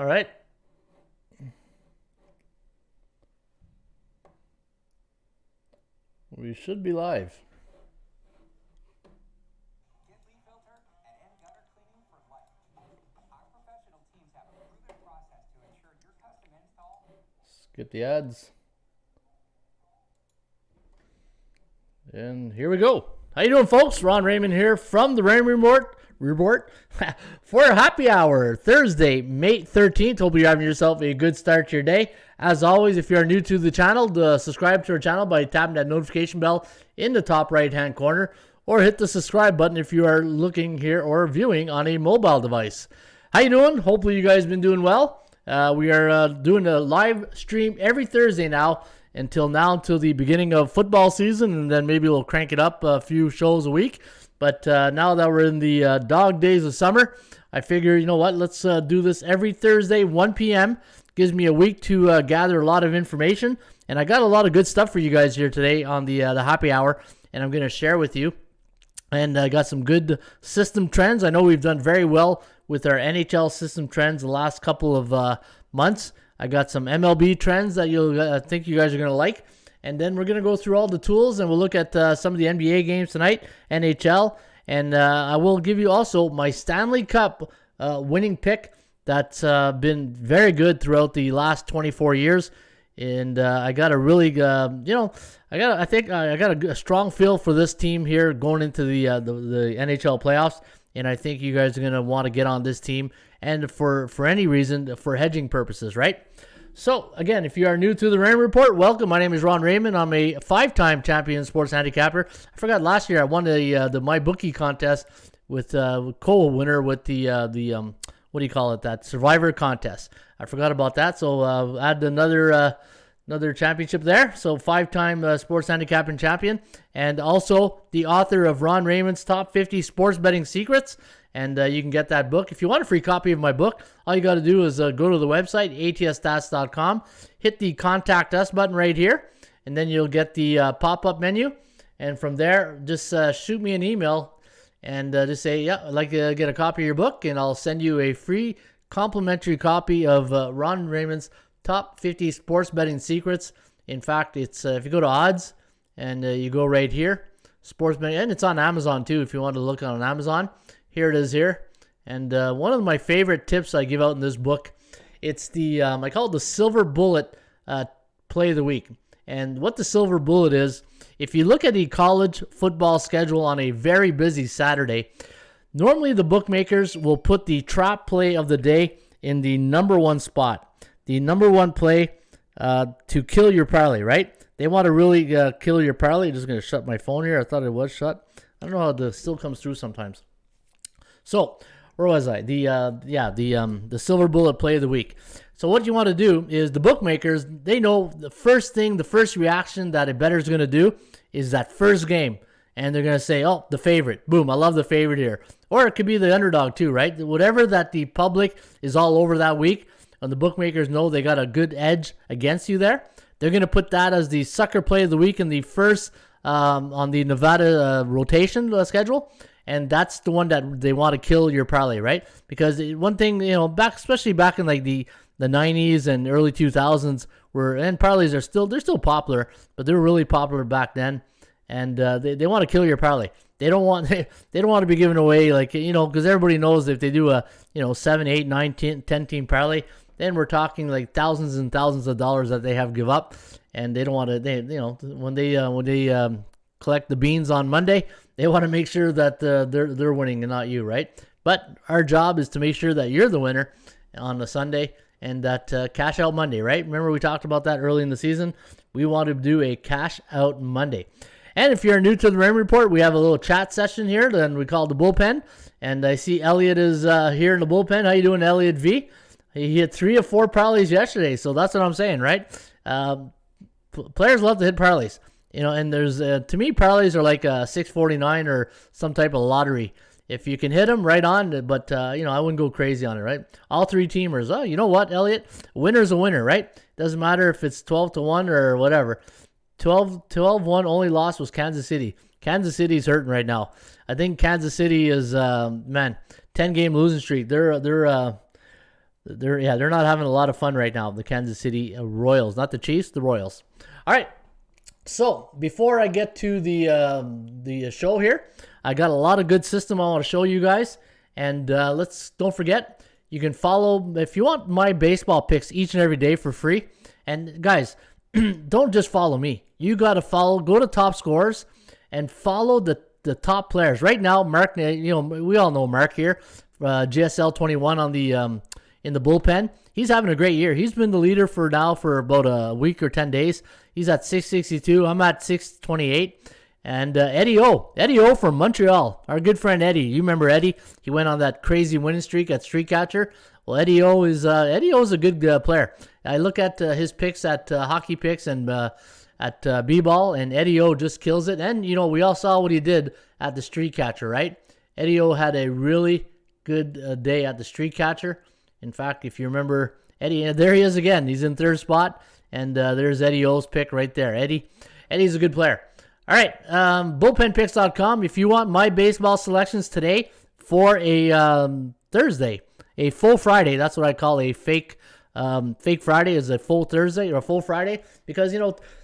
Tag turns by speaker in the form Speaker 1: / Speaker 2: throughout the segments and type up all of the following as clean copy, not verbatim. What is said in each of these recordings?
Speaker 1: All right. We should be live. Skip the ads. And here we go. How you doing, folks? Ron Raymond here from the Raymond Report for a happy hour, Thursday, May 13th. Hope you're having yourself a good start to your day. As always, if you're new to the channel, subscribe to our channel by tapping that notification bell in the top right-hand corner, or hit the subscribe button if you are looking here or viewing on a mobile device. How you doing? Hopefully you guys been doing well. We are doing a live stream every Thursday now until the beginning of football season, and then maybe we'll crank it up a few shows a week. But now that we're in the dog days of summer, I figure, you know what, let's do this every Thursday, 1 p.m. Gives me a week to gather a lot of information, and I got a lot of good stuff for you guys here today on the happy hour, and I'm going to share with you. And I got some good system trends. I know we've done very well with our NHL system trends the last couple of months. I got some MLB trends that I think you guys are going to like. And then we're going to go through all the tools, and we'll look at some of the NBA games tonight, NHL. And I will give you also my Stanley Cup winning pick that's been very good throughout the last 24 years. And I got a really, I think I got a strong feel for this team here going into the NHL playoffs. And I think you guys are going to want to get on this team, and for any reason, for hedging purposes, right? So, again, if you are new to the Raymond Report, welcome. My name is Ron Raymond. I'm a 5-time champion sports handicapper. I forgot last year I won the My Bookie contest with co-winner with the what do you call it? That Survivor contest. I forgot about that, so add another championship there. So 5-time sports handicapping champion, and also the author of Ron Raymond's Top 50 Sports Betting Secrets. And you can get that book. If you want a free copy of my book, all you got to do is go to the website, atsstats.com, hit the Contact Us button right here, and then you'll get the pop-up menu. And from there, just shoot me an email and just say, yeah, I'd like to get a copy of your book, and I'll send you a free complimentary copy of Ron Raymond's Top 50 Sports Betting Secrets. In fact, it's if you go to odds and you go right here, sports betting, and it's on Amazon too if you want to look on Amazon. Here it is here. And one of my favorite tips I give out in this book, it's the, I call it the Silver Bullet Play of the Week. And what the Silver Bullet is, if you look at the college football schedule on a very busy Saturday, normally the bookmakers will put the trap play of the day in the number one spot. The number one play to kill your parlay, right? They want to really kill your parlay. I'm just going to shut my phone here. I thought it was shut. I don't know how this still comes through sometimes. So, where was I? The Silver Bullet Play of the Week. So what you want to do is the bookmakers, they know the first reaction that a bettor is going to do is that first game. And they're going to say, oh, the favorite. Boom, I love the favorite here. Or it could be the underdog too, right? Whatever that the public is all over that week, and the bookmakers know they got a good edge against you there, they're going to put that as the sucker play of the week in the first on the Nevada rotation schedule. And that's the one that they want to kill your parlay, right? Because one thing, especially back in like the 90s and early 2000s, and parlays they're still popular, but they were really popular back then. And they want to kill your parlay. They don't want to be giving away because everybody knows if they do a 7, 8, 9, 10 team parlay, then we're talking like thousands and thousands of dollars that they have give up, and they don't want to. When they collect the beans on Monday, they want to make sure that they're winning and not you, right? But our job is to make sure that you're the winner on a Sunday and that cash out Monday, right? Remember we talked about that early in the season. We want to do a cash out Monday. And if you're new to the Raymond Report, we have a little chat session here that we call the Bullpen. And I see Elliot is here in the Bullpen. How you doing, Elliot V? He hit 3 of 4 parlays yesterday, so that's what I'm saying, right? Players love to hit parlays. And there's, to me, parlays are like a 649 or some type of lottery. If you can hit them, right on, but, I wouldn't go crazy on it, right? All 3 teamers. Oh, you know what, Elliot? Winner's a winner, right? Doesn't matter if it's 12-1 or whatever. 12-1 only loss was Kansas City. Kansas City's hurting right now. I think Kansas City is, 10-game losing streak. They're they're not having a lot of fun right now. The Kansas City Royals, not the Chiefs, the Royals. All right. So before I get to the show here, I got a lot of good system I want to show you guys, and don't forget, you can follow if you want my baseball picks each and every day for free. And guys, don't just follow me. You got to go to Top Scorers and follow the top players. Right now, Mark, we all know Mark here, GSL 21 on the in the bullpen. He's having a great year. He's been the leader for about a week or 10 days. He's at 662. I'm at 628. And Eddie O from Montreal, our good friend Eddie. You remember Eddie? He went on that crazy winning streak at Streakcatcher. Well, Eddie O is a good player. I look at his picks at Hockey Picks and at B-Ball, and Eddie O just kills it. And, we all saw what he did at the Streakcatcher, right? Eddie O had a really good day at the Streakcatcher. In fact, if you remember Eddie, there he is again. He's in third spot, and there's Eddie O's pick right there. Eddie's a good player. All right, bullpenpicks.com. If you want my baseball selections today for a Thursday, a full Friday, that's what I call a fake Friday is a full Thursday or a full Friday, because,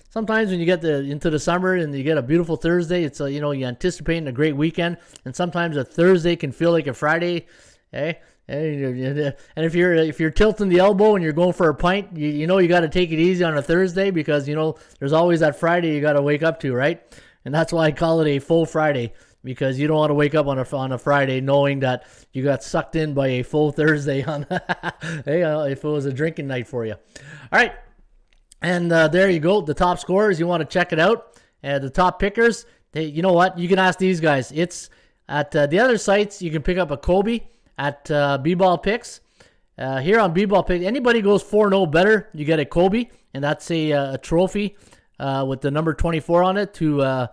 Speaker 1: sometimes when you get into the summer and you get a beautiful Thursday, it's, you're anticipating a great weekend, and sometimes a Thursday can feel like a Friday, eh? And if you're tilting the elbow and you're going for a pint, you got to take it easy on a Thursday, because there's always that Friday you got to wake up to, right? And that's why I call it a full Friday, because you don't want to wake up on a Friday knowing that you got sucked in by a full Thursday on if it was a drinking night for you. All right, and there you go. The top scorers, you want to check it out. The top pickers, you know what? You can ask these guys. It's at the other sites. You can pick up a Kobe at B-Ball Picks. Here on B-Ball Picks, anybody goes 4-0 better, you get a Kobe, and that's a trophy with the number 24 on it to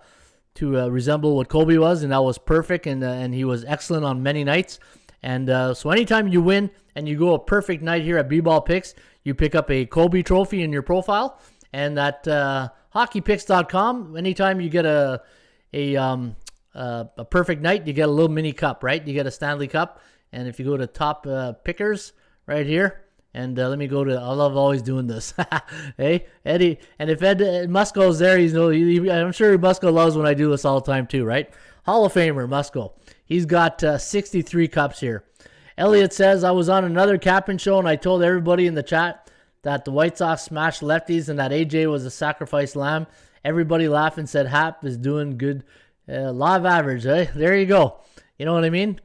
Speaker 1: resemble what Kobe was, and that was perfect, and he was excellent on many nights. And so anytime you win and you go a perfect night here at B-Ball Picks, you pick up a Kobe trophy in your profile. And at hockeypicks.com, anytime you get a perfect night, you get a little mini cup, right? You get a Stanley Cup. And if you go to top pickers right here, and let me go to, I love always doing this. Hey, Eddie, and if Ed Musco's there, I'm sure Musco loves when I do this all the time too, right? Hall of Famer, Musco. He's got 63 cups here. Elliot says, I was on another Captain show, and I told everybody in the chat that the White Sox smashed lefties and that AJ was a sacrifice lamb. Everybody laughed and said Hap is doing good. Law of average, eh? There you go. You know what I mean?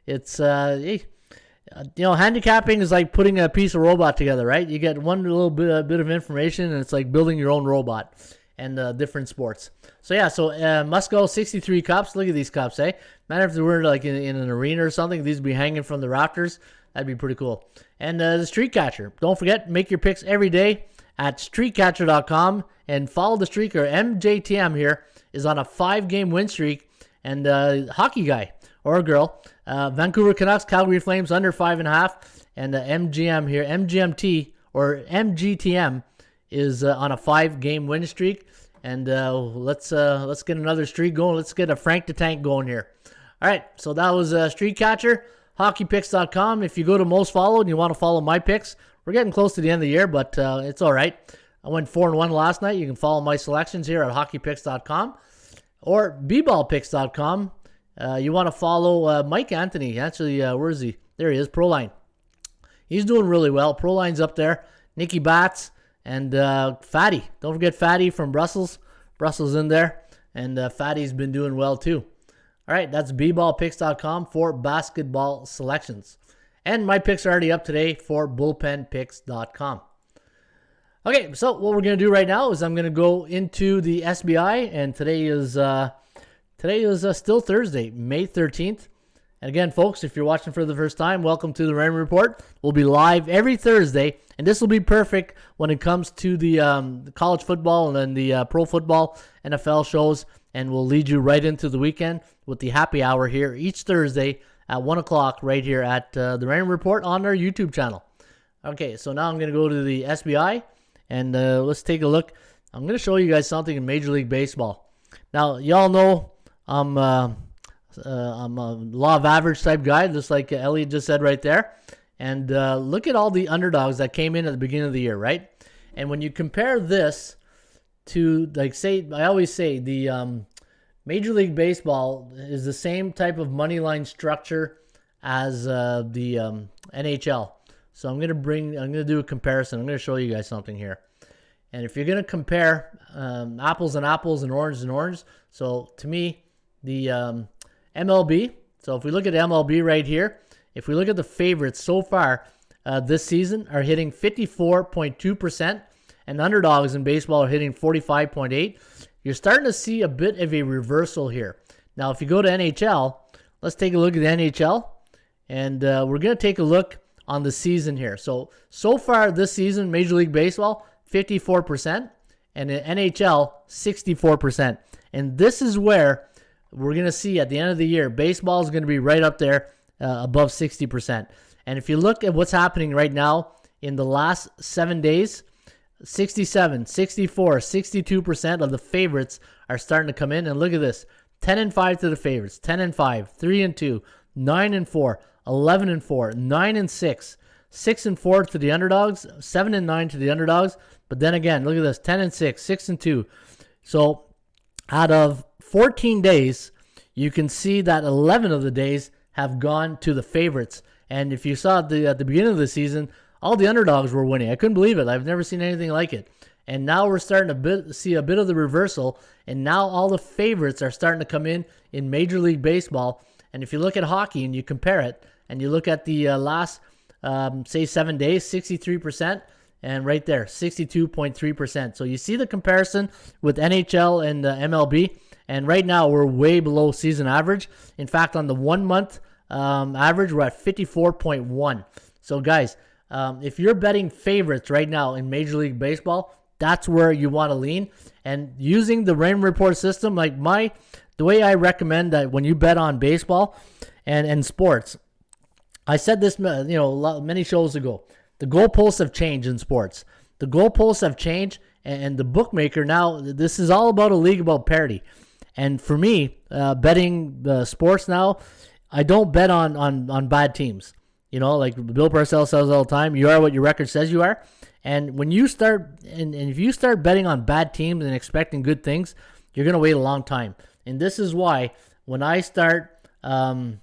Speaker 1: It's, handicapping is like putting a piece of robot together, right? You get one little bit of information, and it's like building your own robot and different sports. So, yeah, Musco, 63 cups. Look at these cups, eh? Matter if they were like in an arena or something, these would be hanging from the rafters. That'd be pretty cool. And the Streakcatcher. Don't forget, make your picks every day at streakcatcher.com and follow the streaker. MJTM here is on a 5-game win streak, and hockey guy or girl, Vancouver Canucks, Calgary Flames under 5.5, and MGM here, MGMT or MGTM is on a 5-game win streak. And let's get another streak going. Let's get a Frank the Tank going here. All right, so that was Streakcatcher, hockeypicks.com. If you go to most followed and you want to follow my picks, we're getting close to the end of the year, but it's all right. I went 4-1 last night. You can follow my selections here at hockeypicks.com or bballpicks.com. You want to follow Mike Anthony. Actually, where is he? There he is, Proline. He's doing really well. Proline's up there. Nicky Bats and Fatty. Don't forget Fatty from Brussels. Brussels in there. And Fatty's been doing well too. All right, that's bballpicks.com for basketball selections. And my picks are already up today for bullpenpicks.com. Okay, so what we're going to do right now is I'm going to go into the SBI, and today is still Thursday, May 13th. And again, folks, if you're watching for the first time, welcome to the Raymond Report. We'll be live every Thursday, and this will be perfect when it comes to the college football and then the pro football NFL shows, and we'll lead you right into the weekend with the happy hour here each Thursday at 1 o'clock right here at the Raymond Report on our YouTube channel. Okay, so now I'm going to go to the SBI, and let's take a look. I'm going to show you guys something in Major League Baseball. Now, y'all know I'm a law of average type guy, just like Elliot just said right there. And look at all the underdogs that came in at the beginning of the year, right? And when you compare this to, like, say, I always say the Major League Baseball is the same type of money line structure as the NHL. So I'm gonna do a comparison. I'm gonna show you guys something here. And if you're gonna compare apples and apples and orange, so to me, the MLB. So if we look at MLB right here, if we look at the favorites so far this season are hitting 54.2%, and underdogs in baseball are hitting 45.8%. You're starting to see a bit of a reversal here. Now, if you go to NHL, let's take a look at the NHL, and we're going to take a look on the season here. So far this season, Major League Baseball, 54%, and in NHL, 64%. And this is where we're going to see at the end of the year, baseball is going to be right up there above 60%. And if you look at what's happening right now in the last 7 days, 67, 64, 62% of the favorites are starting to come in. And look at this, 10-5 to the favorites, 10-5, 3-2, 9-4, 11-4, 9-6, 6-4 to the underdogs, 7-9 to the underdogs. But then again, look at this, 10-6, 6-2. So out of 14 days, you can see that 11 of the days have gone to the favorites. And if you saw at the beginning of the season, all the underdogs were winning. I couldn't believe it. I've never seen anything like it. And now we're starting to see a bit of the reversal. And now all the favorites are starting to come in Major League Baseball. And if you look at hockey and you compare it, and you look at the last, say, 7 days, 63%, and right there, 62.3%. So you see the comparison with NHL and MLB. And right now, we're way below season average. In fact, on the 1 month average, we're at 54.1. So guys, if you're betting favorites right now in Major League Baseball, that's where you want to lean. And using the Raymond Report system, like the way I recommend that when you bet on baseball and sports, I said this, many shows ago. The goalposts have changed in sports. The goalposts have changed, and the bookmaker now. This is all about a league about parity. And for me, betting sports now, I don't bet on bad teams. Like Bill Parcells says all the time, you are what your record says you are. And when you start, and if you start betting on bad teams and expecting good things, you're going to wait a long time. And this is why when I start, betting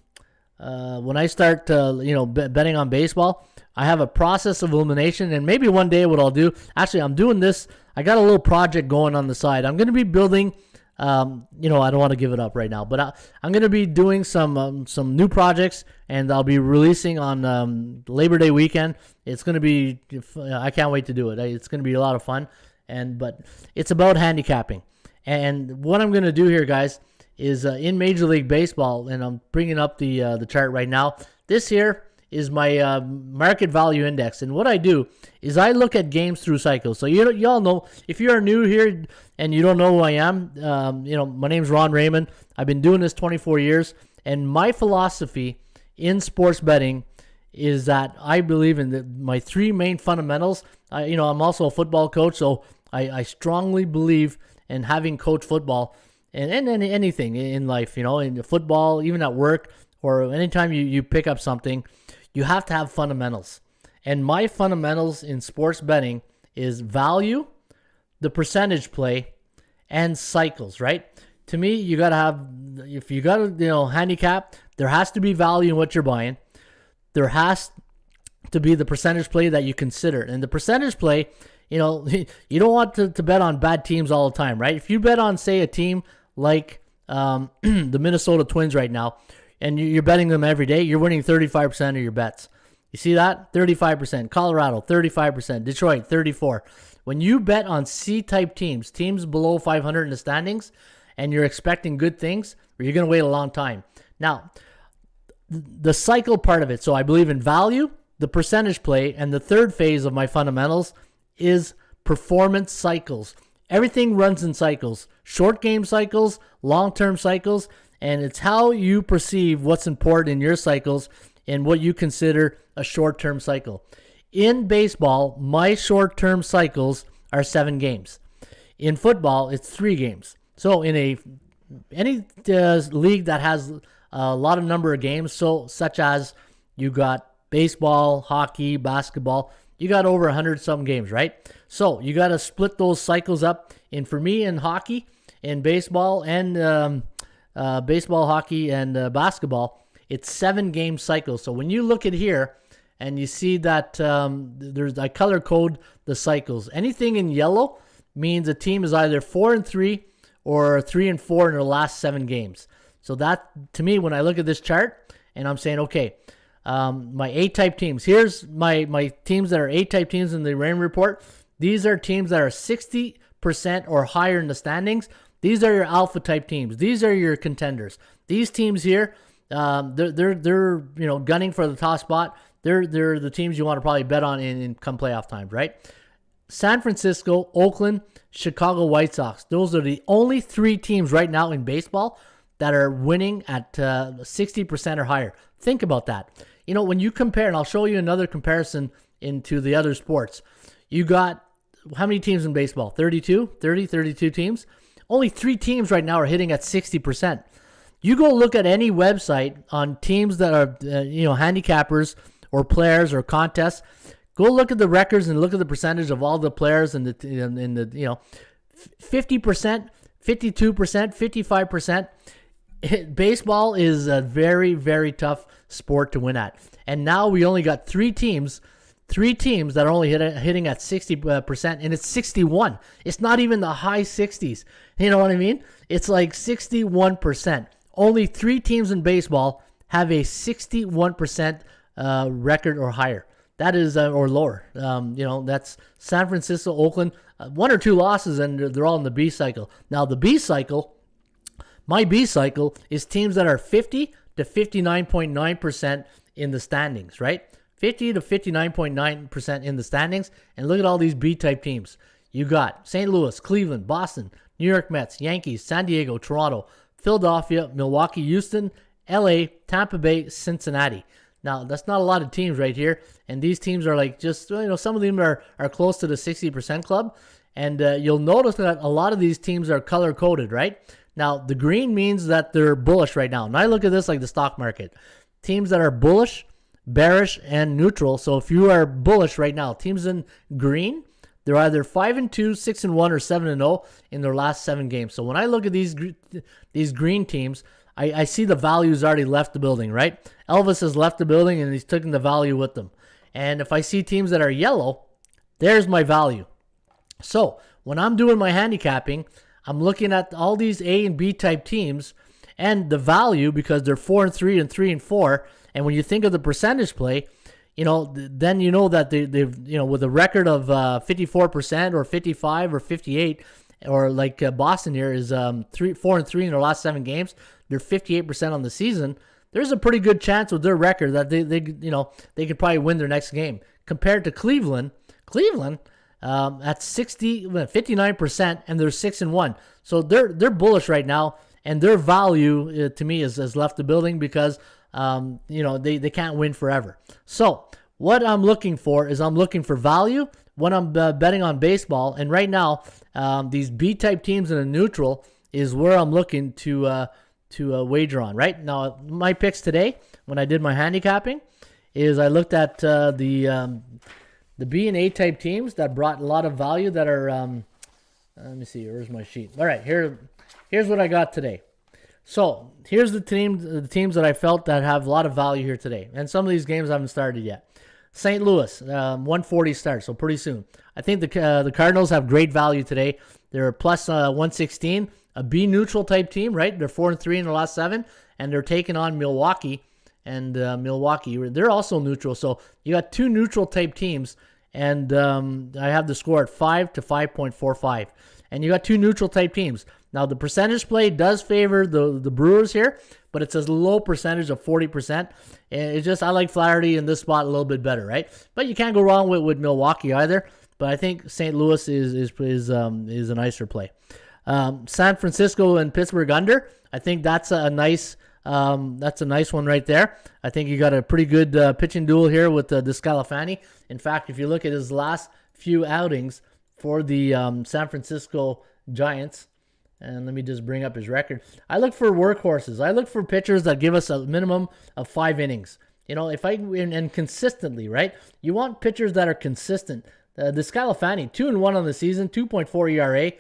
Speaker 1: on baseball, I have a process of elimination. And maybe one day what I'll do, actually, I'm doing this. I got a little project going on the side. I'm going to be building. I don't want to give it up right now, but I'm going to be doing some new projects, and I'll be releasing on Labor Day weekend. It's going to be, I can't wait to do it. It's going to be a lot of fun, but it's about handicapping. And what I'm going to do here, guys, is in Major League Baseball, and I'm bringing up the chart right now. This here is my market value index, and what I do is I look at games through cycles. So you all know, if you are new here and you don't know who I am, my name's Ron Raymond. I've been doing this 24 years, and my philosophy in sports betting is that I believe in my three main fundamentals. I'm also a football coach, so I strongly believe in having coached football and anything in life, in football, even at work, or anytime you pick up something. You have to have fundamentals. And my fundamentals in sports betting is value, the percentage play, and cycles, right? To me, you got to have, if you got to, handicap, there has to be value in what you're buying. There has to be the percentage play that you consider. And the percentage play, you don't want to bet on bad teams all the time, right? If you bet on, say, a team like the Minnesota Twins right now, and you're betting them every day, you're winning 35% of your bets. You see that? 35%. Colorado, 35%. Detroit, 34%. When you bet on C-type teams below 500 in the standings, and you're expecting good things, you're going to wait a long time. Now, the cycle part of it, so I believe in value, the percentage play, and the third phase of my fundamentals is performance cycles. Everything runs in cycles. Short game cycles, long-term cycles, and it's how you perceive what's important in your cycles and what you consider a short-term cycle. In baseball, my short-term cycles are 7 games. In football, it's 3 games. So in any league that has a lot of number of games, such as you got baseball, hockey, basketball. You got over 100-some games, right? So you got to split those cycles up. And for me in hockey, in baseball, and hockey, and basketball, it's 7-game cycles. So when you look at here and you see that I color code the cycles. Anything in yellow means a team is either 4-3 or 3-4 in their last 7 games. So that, to me, when I look at this chart and I'm saying, okay, my A-type teams. Here's my teams that are A-type teams in the Raymond Report. These are teams that are 60% or higher in the standings. These are your alpha-type teams. These are your contenders. These teams here, they're gunning for the top spot. They're the teams you want to probably bet on in come playoff times, right? San Francisco, Oakland, Chicago White Sox. Those are the only 3 teams right now in baseball that are winning at 60% or higher. Think about that. When you compare, and I'll show you another comparison into the other sports. You got how many teams in baseball? 32 teams. Only 3 teams right now are hitting at 60%. You go look at any website on teams that are, handicappers or players or contests. Go look at the records and look at the percentage of all the players and the 50%, 52%, 55%. Baseball is a very, very tough sport to win at. And now we only got 3 teams that are only hitting at 60%, and it's 61. It's not even the high 60s. You know what I mean? It's like 61%. Only 3 teams in baseball have a 61% record or higher. That is, or lower. That's San Francisco, Oakland, 1 or 2 losses, and they're all in the B cycle. Now, the B cycle, my B cycle is teams that are 50 to 59.9% in the standings, right? 50 to 59.9% in the standings. And look at all these B-type teams. You got St. Louis, Cleveland, Boston, New York Mets, Yankees, San Diego, Toronto, Philadelphia, Milwaukee, Houston, LA, Tampa Bay, Cincinnati. Now, that's not a lot of teams right here. And these teams are like just, some of them are close to the 60% club. And you'll notice that a lot of these teams are color-coded, right? Now, the green means that they're bullish right now. And I look at this like the stock market. Teams that are bullish, bearish, and neutral. So if you are bullish right now, teams in green, they're either 5-2, 6-1, or 7-0 in their last 7 games. So when I look at these green teams, I see the value's already left the building, right? Elvis has left the building and he's taken the value with them. And if I see teams that are yellow, there's my value. So when I'm doing my handicapping, I'm looking at all these A and B type teams and the value because they're 4-3 and 3-4. And when you think of the percentage play, then you know that they've with a record of 54% or 55 or 58, or like Boston here is 4-3 in their last 7 games. They're 58% on the season. There's a pretty good chance with their record that they could probably win their next game. Compared to Cleveland at 59%, and they're 6-1. So they're bullish right now, and their value to me has left the building because they can't win forever. So what I'm looking for is value when I'm betting on baseball, and right now these B-type teams in a neutral is where I'm looking to wager on. Right now, my picks today when I did my handicapping is I looked at the B and A type teams that brought a lot of value that are let me see, where's my sheet? All right, here's what I got today. So here's the teams that I felt that have a lot of value here today, and some of these games haven't started yet. St. Louis, 140 starts, so pretty soon. I think the Cardinals have great value today. They're plus 116, a B neutral type team, right? They're 4-3 in the last 7, and they're taking on Milwaukee. And Milwaukee, they're also neutral. So you got 2 neutral type teams, and I have the score at 5 to 5.45. And you got 2 neutral type teams. Now the percentage play does favor the Brewers here, but it's a low percentage of 40%. And it's just I like Flaherty in this spot a little bit better, right? But you can't go wrong with Milwaukee either. But I think St. Louis is a nicer play. San Francisco and Pittsburgh under. I think that's a nice one right there. I think you got a pretty good pitching duel here with Descalafani. In fact, if you look at his last few outings for the San Francisco Giants, and let me just bring up his record. I look for workhorses. I look for pitchers that give us a minimum of 5 innings. and consistently, right? You want pitchers that are consistent. The Scalafani, 2-1 on the season, 2.4 ERA,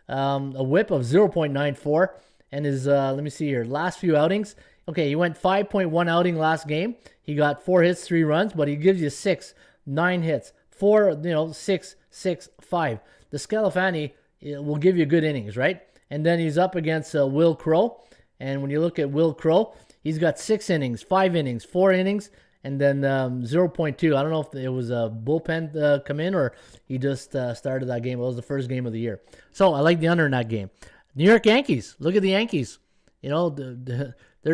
Speaker 1: a whip of 0.94, and his, let me see here, last few outings. Okay, he went 5.1 outing last game. He got 4 hits, 3 runs, but he gives you 6, 9 hits, 4, 6, 6, 5. The Scalafani will give you good innings, right? And then he's up against Will Crow. And when you look at Will Crow, he's got 6 innings, 5 innings, 4 innings, and then 0.2. I don't know if it was a bullpen come in or he just started that game. It was the first game of the year. So I like the under in that game. New York Yankees. Look at the Yankees. They're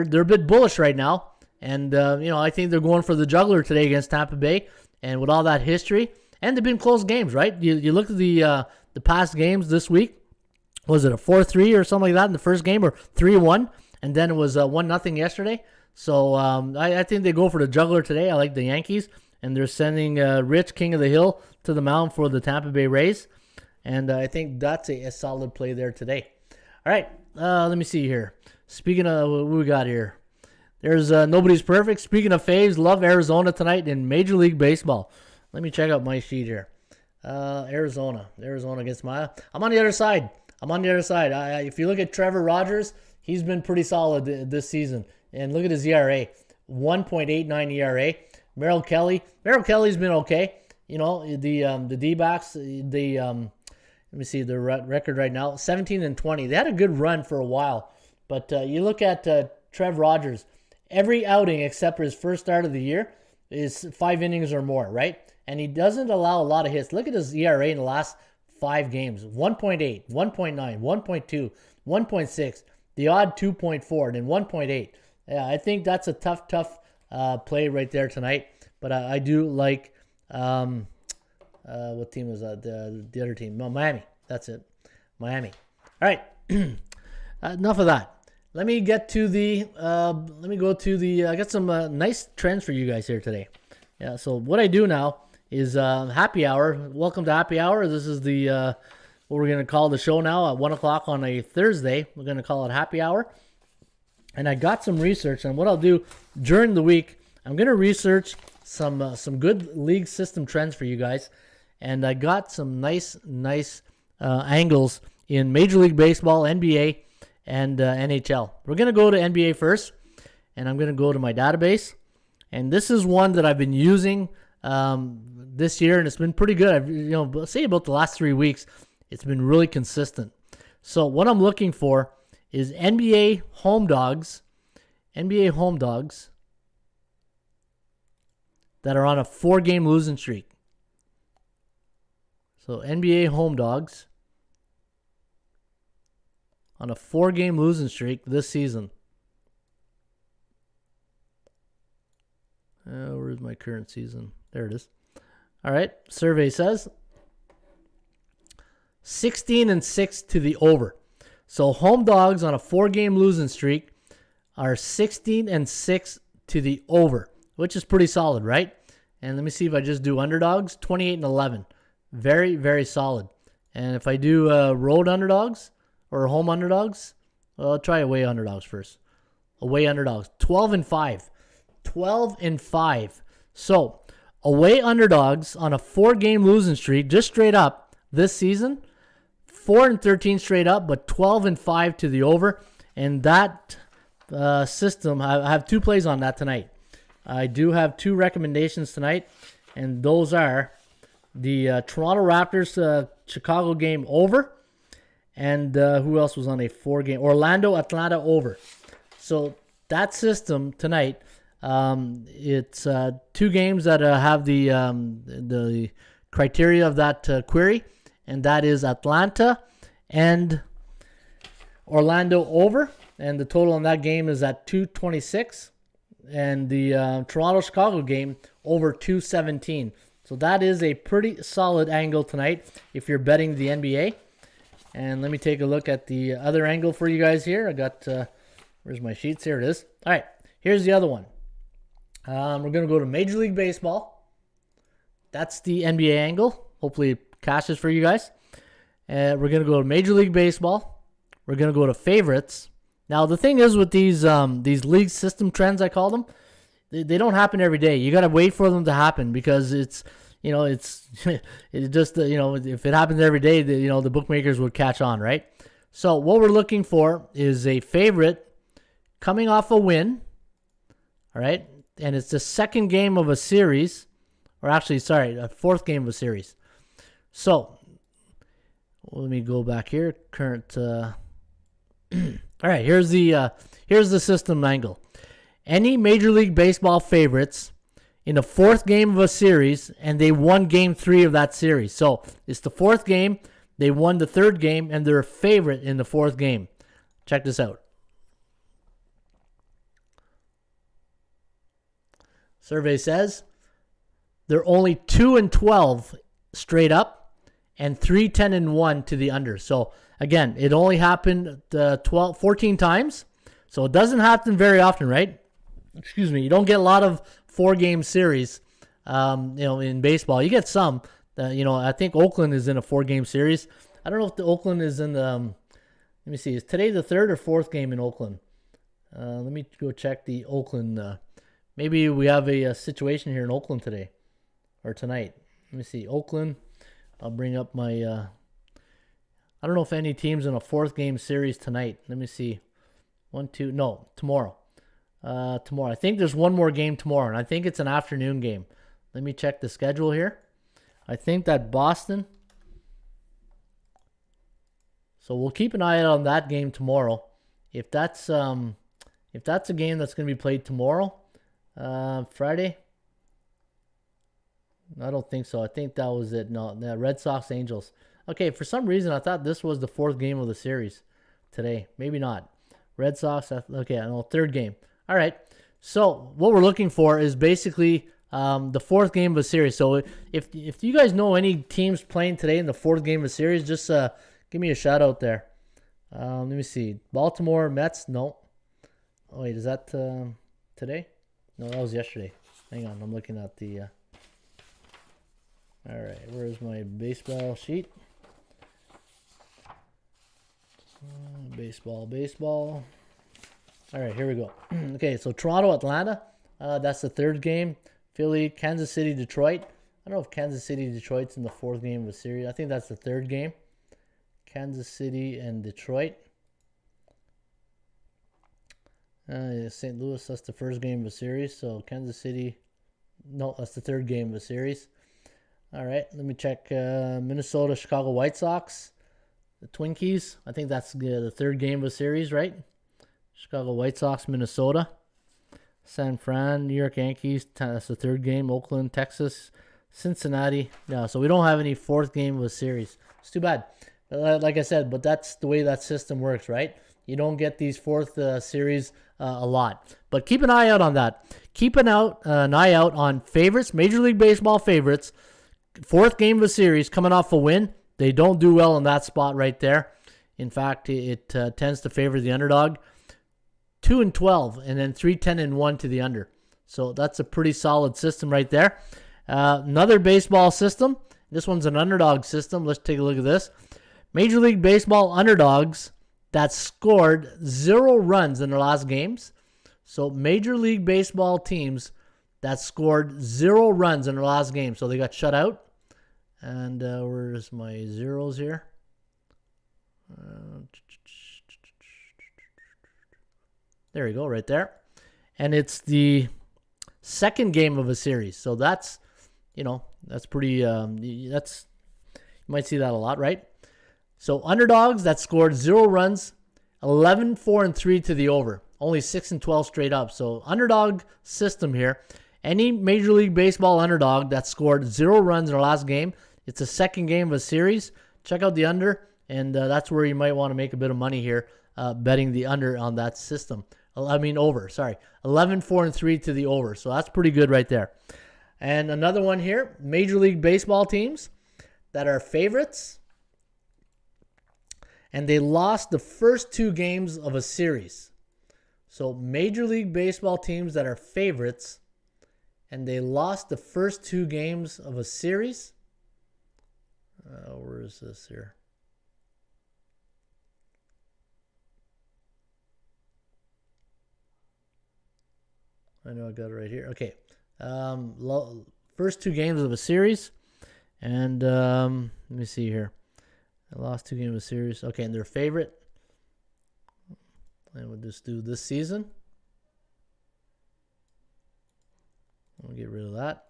Speaker 1: a bit bullish right now. And, I think they're going for the juggler today against Tampa Bay. And with all that history, and they've been close games, right? You look at the past games this week. Was it a 4-3 or something like that in the first game, or 3-1? And then it was 1-0 yesterday. So I think they go for the juggler today. I like the Yankees. And they're sending Rich, King of the Hill, to the mound for the Tampa Bay Rays. And I think that's a solid play there today. All right, let me see here. Speaking of what we got here. There's Nobody's Perfect. Speaking of faves, love Arizona tonight in Major League Baseball. Let me check out my sheet here. Arizona against Maya. I'm on the other side. If you look at Trevor Rogers, he's been pretty solid this season. And look at his ERA, 1.89 ERA. Merrill Kelly's been okay. The D-backs, let me see the record right now, 17-20. They had a good run for a while. But you look at Trev Rogers, every outing except for his first start of the year is 5 innings or more, right? And he doesn't allow a lot of hits. Look at his ERA in the last 5 games, 1.8, 1.9, 1.2, 1.6, the odd 2.4, and then 1.8. Yeah, I think that's a tough play right there tonight. But I do like, what team was that? The other team, Miami. That's it, Miami. All right, enough of that. Let me get to the, I got some nice trends for you guys here today. Yeah, so what I do now is happy hour. Welcome to happy hour. This is the, what we're going to call the show now at 1 o'clock on a Thursday. We're going to call it happy hour. And I got some research, and what I'll do during the week, I'm going to research some good league system trends for you guys. And I got some nice angles in Major League Baseball, NBA, and NHL. We're going to go to NBA first, and I'm going to go to my database. And this is one that I've been using this year, and it's been pretty good. I've, say about the last 3 weeks, it's been really consistent. So what I'm looking for is NBA home dogs that are on a 4-game losing streak. So NBA home dogs on a 4-game losing streak this season. Where's my current season? There it is. All right. Survey says 16-6 to the over. So home dogs on a 4-game losing streak are 16-6 to the over, which is pretty solid, right? And let me see if I just do underdogs, 28-11. Very, very solid. And if I do road underdogs or home underdogs, well, I'll try away underdogs first. Away underdogs, 12-5. 12-5. So away underdogs on a 4-game losing streak, just straight up this season, 4-13 straight up, but 12-5 to the over. And that system, I have 2 plays on that tonight. I do have 2 recommendations tonight, and those are the Toronto Raptors Chicago game over, and who else was on a 4-game? Orlando Atlanta over. So that system tonight, it's 2 games that have the criteria of that query, and that is Atlanta and Orlando over, and the total on that game is at 226, and the Toronto-Chicago game over 217. So that is a pretty solid angle tonight if you're betting the NBA. And let me take a look at the other angle for you guys here. I got, where's my sheets? Here it is. All right, here's the other one. We're going to go to Major League Baseball. That's the NBA angle. Hopefully it cashes for you guys. We're going to go to Major League Baseball. We're going to go to favorites. Now, the thing is with these league system trends, I call them, they don't happen every day. You got to wait for them to happen because it's it just if it happens every day, the bookmakers would catch on, right? So what we're looking for is a favorite coming off a win, all right, and it's the second game of a series, or actually, sorry, a fourth game of a series. So let me go back here. Current. All right, here's the system angle. Any Major League Baseball favorites in the fourth game of a series, and they won game 3 of that series. So it's the fourth game. They won the third game, and they're a favorite in the fourth game. Check this out. Survey says they're only 2-12 straight up and 3-10-1 to the under. So again, it only happened 14 times. So it doesn't happen very often, right? Excuse me. You don't get a lot of 4-game series, in baseball. You get some. I think Oakland is in a 4-game series. I don't know if the Oakland is in the. Let me see. Is today the third or fourth game in Oakland? Let me go check the Oakland. Maybe we have a situation here in Oakland today or tonight. Let me see. Oakland. I'll bring up my. I don't know if any team's in a 4th-game series tonight. Let me see. 1, 2. No, tomorrow. Tomorrow. I think there's one more game tomorrow, and I think it's an afternoon game. Let me check the schedule here. I think that Boston. So we'll keep an eye out on that game tomorrow. If that's a game that's going to be played tomorrow, Friday. I don't think so. I think that was it. No, the Red Sox Angels. Okay, for some reason I thought this was the 4th game of the series today. Maybe not. Red Sox. Okay, no, 3rd game. All right. So what we're looking for is basically the 4th game of a series. So if you guys know any teams playing today in the 4th game of a series, just give me a shout out there. Let me see. Baltimore Mets. No. Oh wait, is that today? No, that was yesterday. Hang on, I'm looking at the. All right, where's my baseball sheet? Baseball. All right, here we go. Okay, so Toronto, Atlanta. That's the 3rd game. Philly, Kansas City, Detroit. I don't know if Kansas City, Detroit's in the 4th game of a series. I think that's the 3rd game. Kansas City and Detroit. St. Louis, that's the 1st game of a series. So Kansas City, no, that's the 3rd game of a series. All right, let me check Minnesota, Chicago White Sox. The Twinkies, I think that's the 3rd game of a series, right? Chicago White Sox, Minnesota. San Fran, New York Yankees, that's the 3rd game. Oakland, Texas, Cincinnati. No, so we don't have any 4th game of a series. It's too bad. Like I said, but that's the way that system works, right? You don't get these 4th series a lot. But keep an eye out on that. Keep an eye out on favorites, Major League Baseball favorites. 4th game of a series coming off a win. They don't do well in that spot right there. In fact, it tends to favor the underdog. 2-12 and then 3-10-1 to the under. So that's a pretty solid system right there. Another baseball system. This one's an underdog system. Let's take a look at this. Major League Baseball underdogs that scored 0 runs in their last games. So Major League Baseball teams that scored 0 runs in their last game. So they got shut out. And where's my zeros here? There you go, right there. And it's the 2nd game of a series. So that's, that's pretty, you might see that a lot, right? So underdogs that scored 0 runs, 11-4-3 to the over. Only 6-12 straight up. So underdog system here. Any Major League Baseball underdog that scored 0 runs in their last game, it's the 2nd game of a series. Check out the under, and that's where you might want to make a bit of money here, betting the under on that system. Over. Sorry, 11-4-3 to the over. So that's pretty good right there. And another one here: Major League Baseball teams that are favorites, and they lost the first 2 games of a series. So Major League Baseball teams that are favorites, and they lost the first 2 games of a series. Where is this here? I know I got it right here. Okay. First 2 games of a series. And let me see here. I lost 2 games of a series. Okay, and their favorite. And we'll just do this season. We'll get rid of that.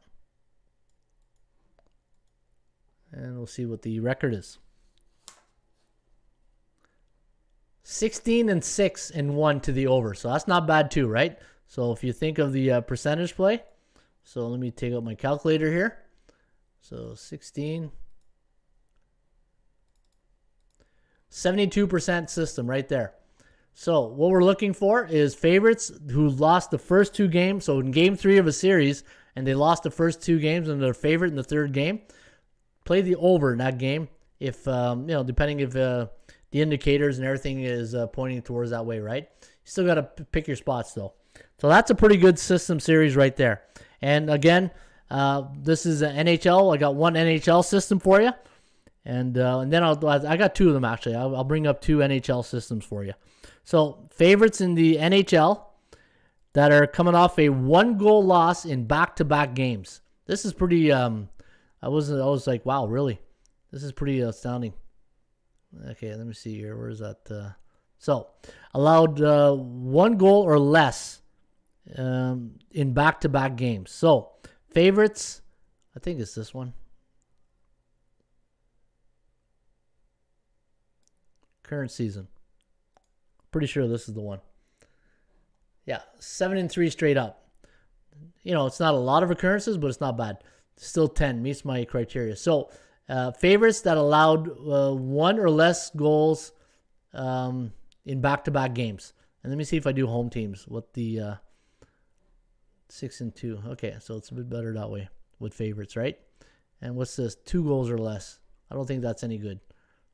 Speaker 1: And we'll see what the record is. 16-6 and 1 to the over. So that's not bad too, right? So if you think of the percentage play. So let me take out my calculator here. So 16. 72% system right there. So what we're looking for is favorites who lost the first 2 games. So in game 3 of a series, and they lost the first 2 games and they're favorite in the 3rd game, play the over in that game. If depending if the indicators and everything is pointing towards that way, right? You still got to pick your spots though. So that's a pretty good system series right there. And again, this is an NHL. I got 1 NHL system for you, and then I got 2 of them actually. I'll bring up 2 NHL systems for you. So favorites in the NHL that are coming off a 1-goal loss in back-to-back games. This is pretty. I was like, wow, really? This is pretty astounding. Okay, let me see here. Where is that? So allowed 1 goal or less in back-to-back games. So favorites, I think it's this one. Current season. Pretty sure this is the one. Yeah, 7-3 straight up. You know, it's not a lot of occurrences, but it's not bad. Still 10 meets my criteria. So favorites that allowed 1 or less goals in back-to-back games. And let me see if I do home teams. What the 6-2. Okay, so it's a bit better that way with favorites, right? And what's this? 2 goals or less. I don't think that's any good.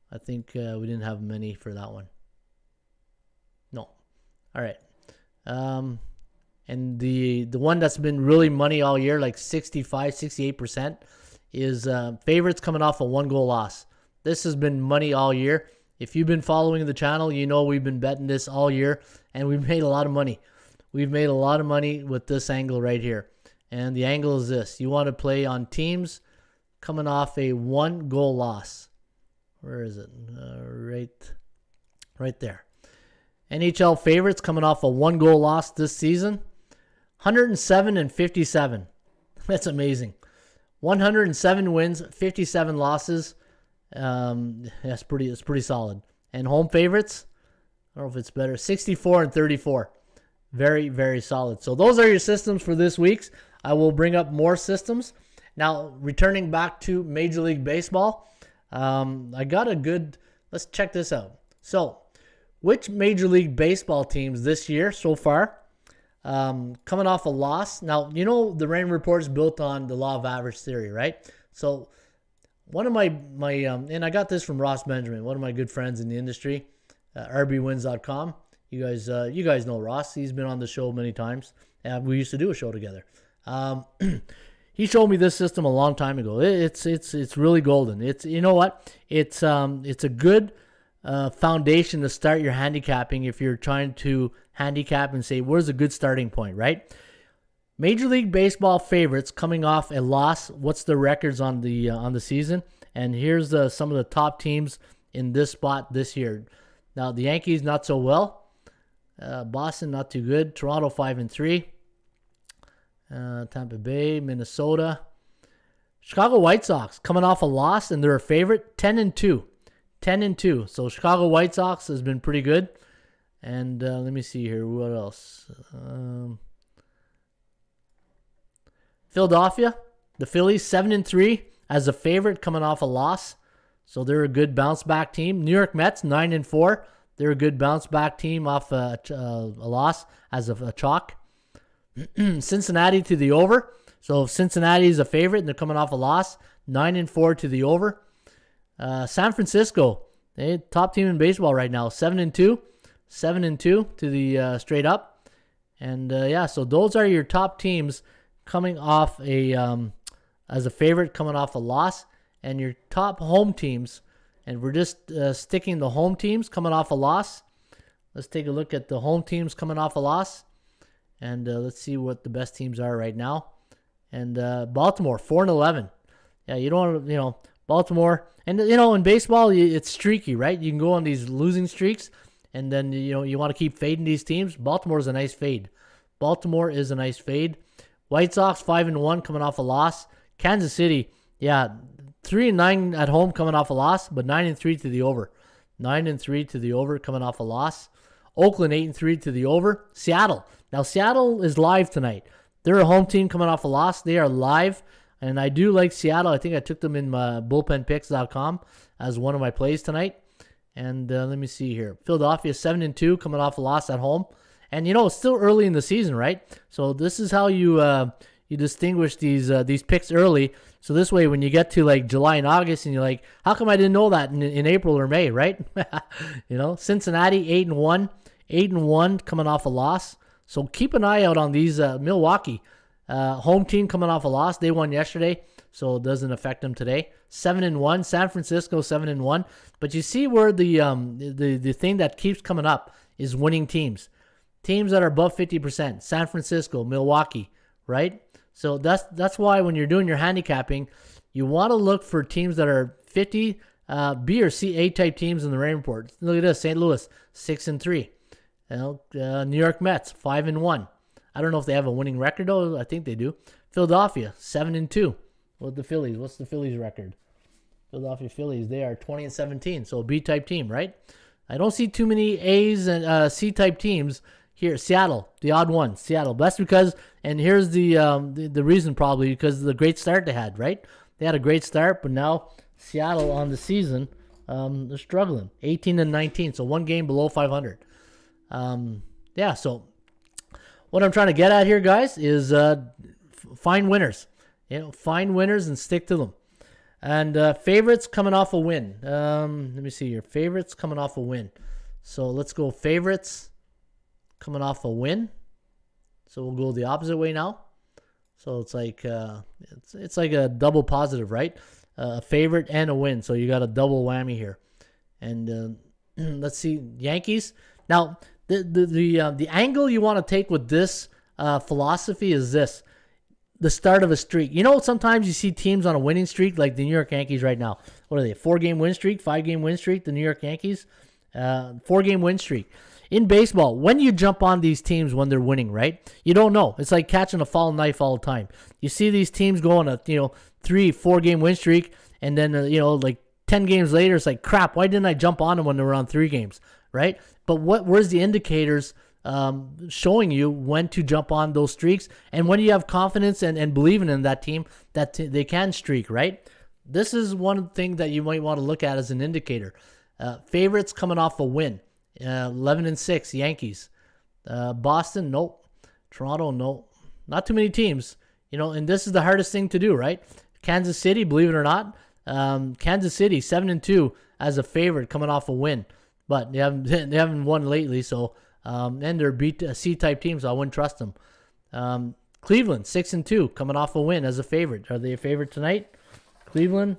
Speaker 1: I think we didn't have many for that one. No. All right. And the one that's been really money all year, like 65, 68%, is favorites coming off a 1-goal loss. This has been money all year. If you've been following the channel, you know we've been betting this all year, and we've made a lot of money. We've made a lot of money with this angle right here. And the angle is this. You want to play on teams coming off a 1-goal loss. Where is it? Right there. NHL favorites coming off a 1-goal loss this season. 107-57. That's amazing. 107 wins, 57 losses. It's pretty solid. And home favorites, I don't know if it's better, 64-34. Very, very solid. So those are your systems for this week's. I will bring up more systems. Now, returning back to Major League Baseball, I got a good, let's check this out. So, which Major League Baseball teams this year so far coming off a loss? Now, you know the Raymond Report is built on the law of average theory, right? So, one of my and I got this from Ross Benjamin, one of my good friends in the industry, rbwins.com. You guys know Ross. He's been on the show many times. We used to do a show together. He showed me this system a long time ago. It's really golden. It's, you know what? It's a good foundation to start your handicapping if you're trying to handicap and say where's a good starting point, right? Major League Baseball favorites coming off a loss. What's the records on the season? And here's some of the top teams in this spot this year. Now the Yankees not so well. Boston not too good. Toronto 5-3. Tampa Bay, Minnesota. Chicago White Sox coming off a loss, and they're a favorite, 10-2. 10-2. So Chicago White Sox has been pretty good. And let me see here. What else? Philadelphia, the Phillies, 7-3 as a favorite coming off a loss. So they're a good bounce back team. New York Mets, 9-4. They're a good bounce back team off a loss as a chalk. Cincinnati to the over. So if Cincinnati is a favorite and they're coming off a loss, 9-4 to the over. San Francisco, they top team in baseball right now, 7-2. 7-2 to the straight up. And so those are your top teams coming off as a favorite coming off a loss, and your top home teams. And we're just sticking the home teams coming off a loss. Let's take a look at the home teams coming off a loss. And let's see what the best teams are right now. And Baltimore, 4-11. Yeah, you don't want to, Baltimore. And, in baseball, it's streaky, right? You can go on these losing streaks, and then, you want to keep fading these teams. Baltimore is a nice fade. White Sox, 5-1, coming off a loss. Kansas City, 3-9 at home, coming off a loss, but 9-3 to the over. 9-3 to the over, coming off a loss. Oakland, 8-3 to the over. Seattle. Now, Seattle is live tonight. They're a home team coming off a loss. They are live, and I do like Seattle. I think I took them in my bullpenpicks.com as one of my plays tonight. And let me see here. Philadelphia, 7-2, coming off a loss at home. And, it's still early in the season, right? So this is how you distinguish these picks early. So this way, when you get to like July and August, and you're like, how come I didn't know that in April or May, right? Cincinnati, 8-1, coming off a loss. So keep an eye out on these. Milwaukee, home team coming off a loss. They won yesterday, so it doesn't affect them today. 7-1. San Francisco, 7-1. But you see where the thing that keeps coming up is winning teams. Teams that are above 50%. San Francisco, Milwaukee, right? So that's why when you're doing your handicapping, you want to look for teams that are 50 B or C A type teams in the Raymond Report. Look at this: St. Louis, 6-3. New York Mets, 5-1. I don't know if they have a winning record though. I think they do. Philadelphia, 7-2. With the Phillies, what's the Phillies record? Philadelphia Phillies, they are 20-17. So a B type team, right? I don't see too many A's and C type teams here. Seattle, the odd one. Seattle. That's because, and here's the reason probably because of the great start they had, right? They had a great start, but now Seattle on the season, they're struggling. 18-19, so one game below 500. So what I'm trying to get at here, guys, is find winners. Find winners and stick to them. And favorites coming off a win. Let me see here. Favorites coming off a win. So let's go favorites coming off a win. So we'll go the opposite way now. So it's like it's like a double positive, right? A favorite and a win. So you got a double whammy here. And let's see, Yankees. Now the angle you want to take with this philosophy is this: the start of a streak. Sometimes you see teams on a winning streak, like the New York Yankees right now. What are they? 4-game win streak, 5-game win streak. The New York Yankees, 4-game win streak. In baseball, when you jump on these teams when they're winning, right? You don't know. It's like catching a fallen knife all the time. You see these teams go on a 3-4-game win streak, and then like 10 games later, it's like, crap, why didn't I jump on them when they were on 3 games, right? But where's the indicators showing you when to jump on those streaks, and when you have confidence and believing in that team that they can streak, right? This is one thing that you might want to look at as an indicator. Favorites coming off a win. 11-6 Yankees. Boston, nope. Toronto, nope. Not too many teams, and this is the hardest thing to do, right? Kansas City, believe it or not, Kansas City 7-2 as a favorite coming off a win, but they haven't won lately, so and they're C type teams, so I wouldn't trust them. Cleveland 6-2 coming off a win as a favorite. Are they a favorite tonight? Cleveland,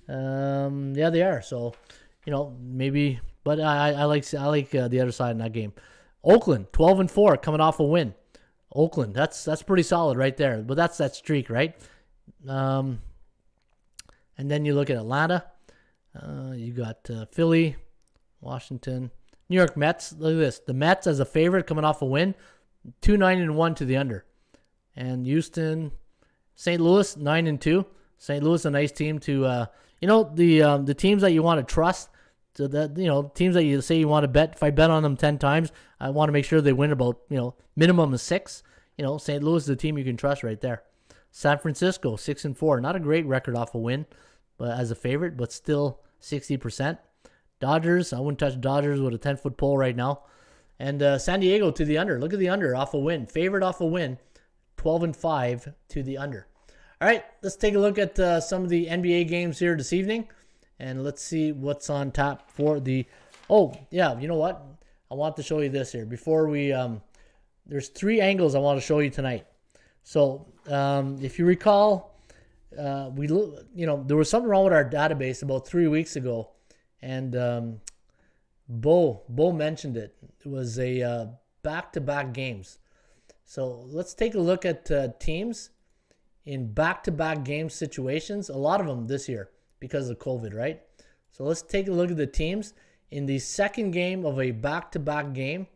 Speaker 1: yeah, they are. So maybe. But I like the other side in that game. Oakland, 12-4, coming off a win. Oakland, that's pretty solid right there. But that's that streak, right? And then you look at Atlanta. You got Philly, Washington, New York Mets. Look at this. The Mets as a favorite coming off a win. 2-9-1 to the under. And Houston, St. Louis, 9-2. St. Louis, a nice team to, the teams that you want to trust. So that, teams that you say you want to bet, if I bet on them 10 times, I want to make sure they win about, minimum of 6. St. Louis is a team you can trust right there. San Francisco, 6-4. Not a great record off a win, but as a favorite, but still 60%. Dodgers, I wouldn't touch Dodgers with a 10-foot pole right now. And San Diego to the under. Look at the under off a win. Favorite off a win, 12-5 to the under. All right, let's take a look at some of the NBA games here this evening. And let's see what's on tap for the... Oh, yeah, you know what? I want to show you this here. Before we... there's 3 angles I want to show you tonight. So, if you recall, there was something wrong with our database about 3 weeks ago. And Bo mentioned it. It was a back-to-back games. So let's take a look at teams in back-to-back game situations. A lot of them this year because of COVID, right? So let's take a look at the teams in the second game of a back-to-back game.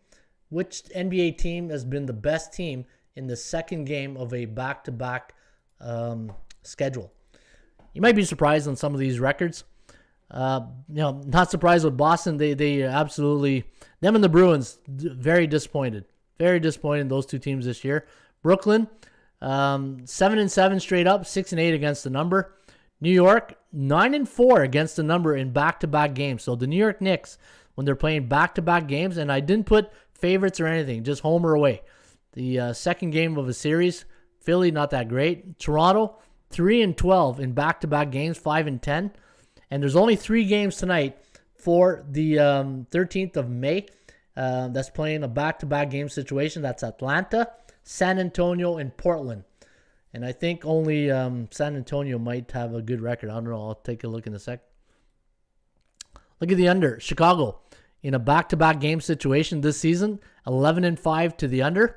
Speaker 1: Which NBA team has been the best team in the second game of a back-to-back schedule? You might be surprised on some of these records. Not surprised with Boston. They absolutely, them and the Bruins, very disappointed. Very disappointed in those two teams this year. Brooklyn, 7-7 straight up, 6-8 against the number. New York, 9-4 against the number in back-to-back games. So the New York Knicks, when they're playing back-to-back games, and I didn't put favorites or anything, just home or away. The second game of a series, Philly, not that great. Toronto, 3-12 in back-to-back games, 5-10. And there's only 3 games tonight for the 13th of May. That's playing a back-to-back game situation. That's Atlanta, San Antonio, and Portland. And I think only San Antonio might have a good record. I don't know. I'll take a look in a sec. Look at the under. Chicago, in a back-to-back game situation this season, 11-5 to the under.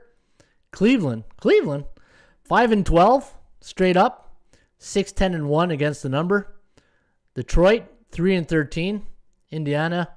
Speaker 1: Cleveland, 5-12 straight up, 6-10-1 against the number. Detroit, 3-13. Indiana,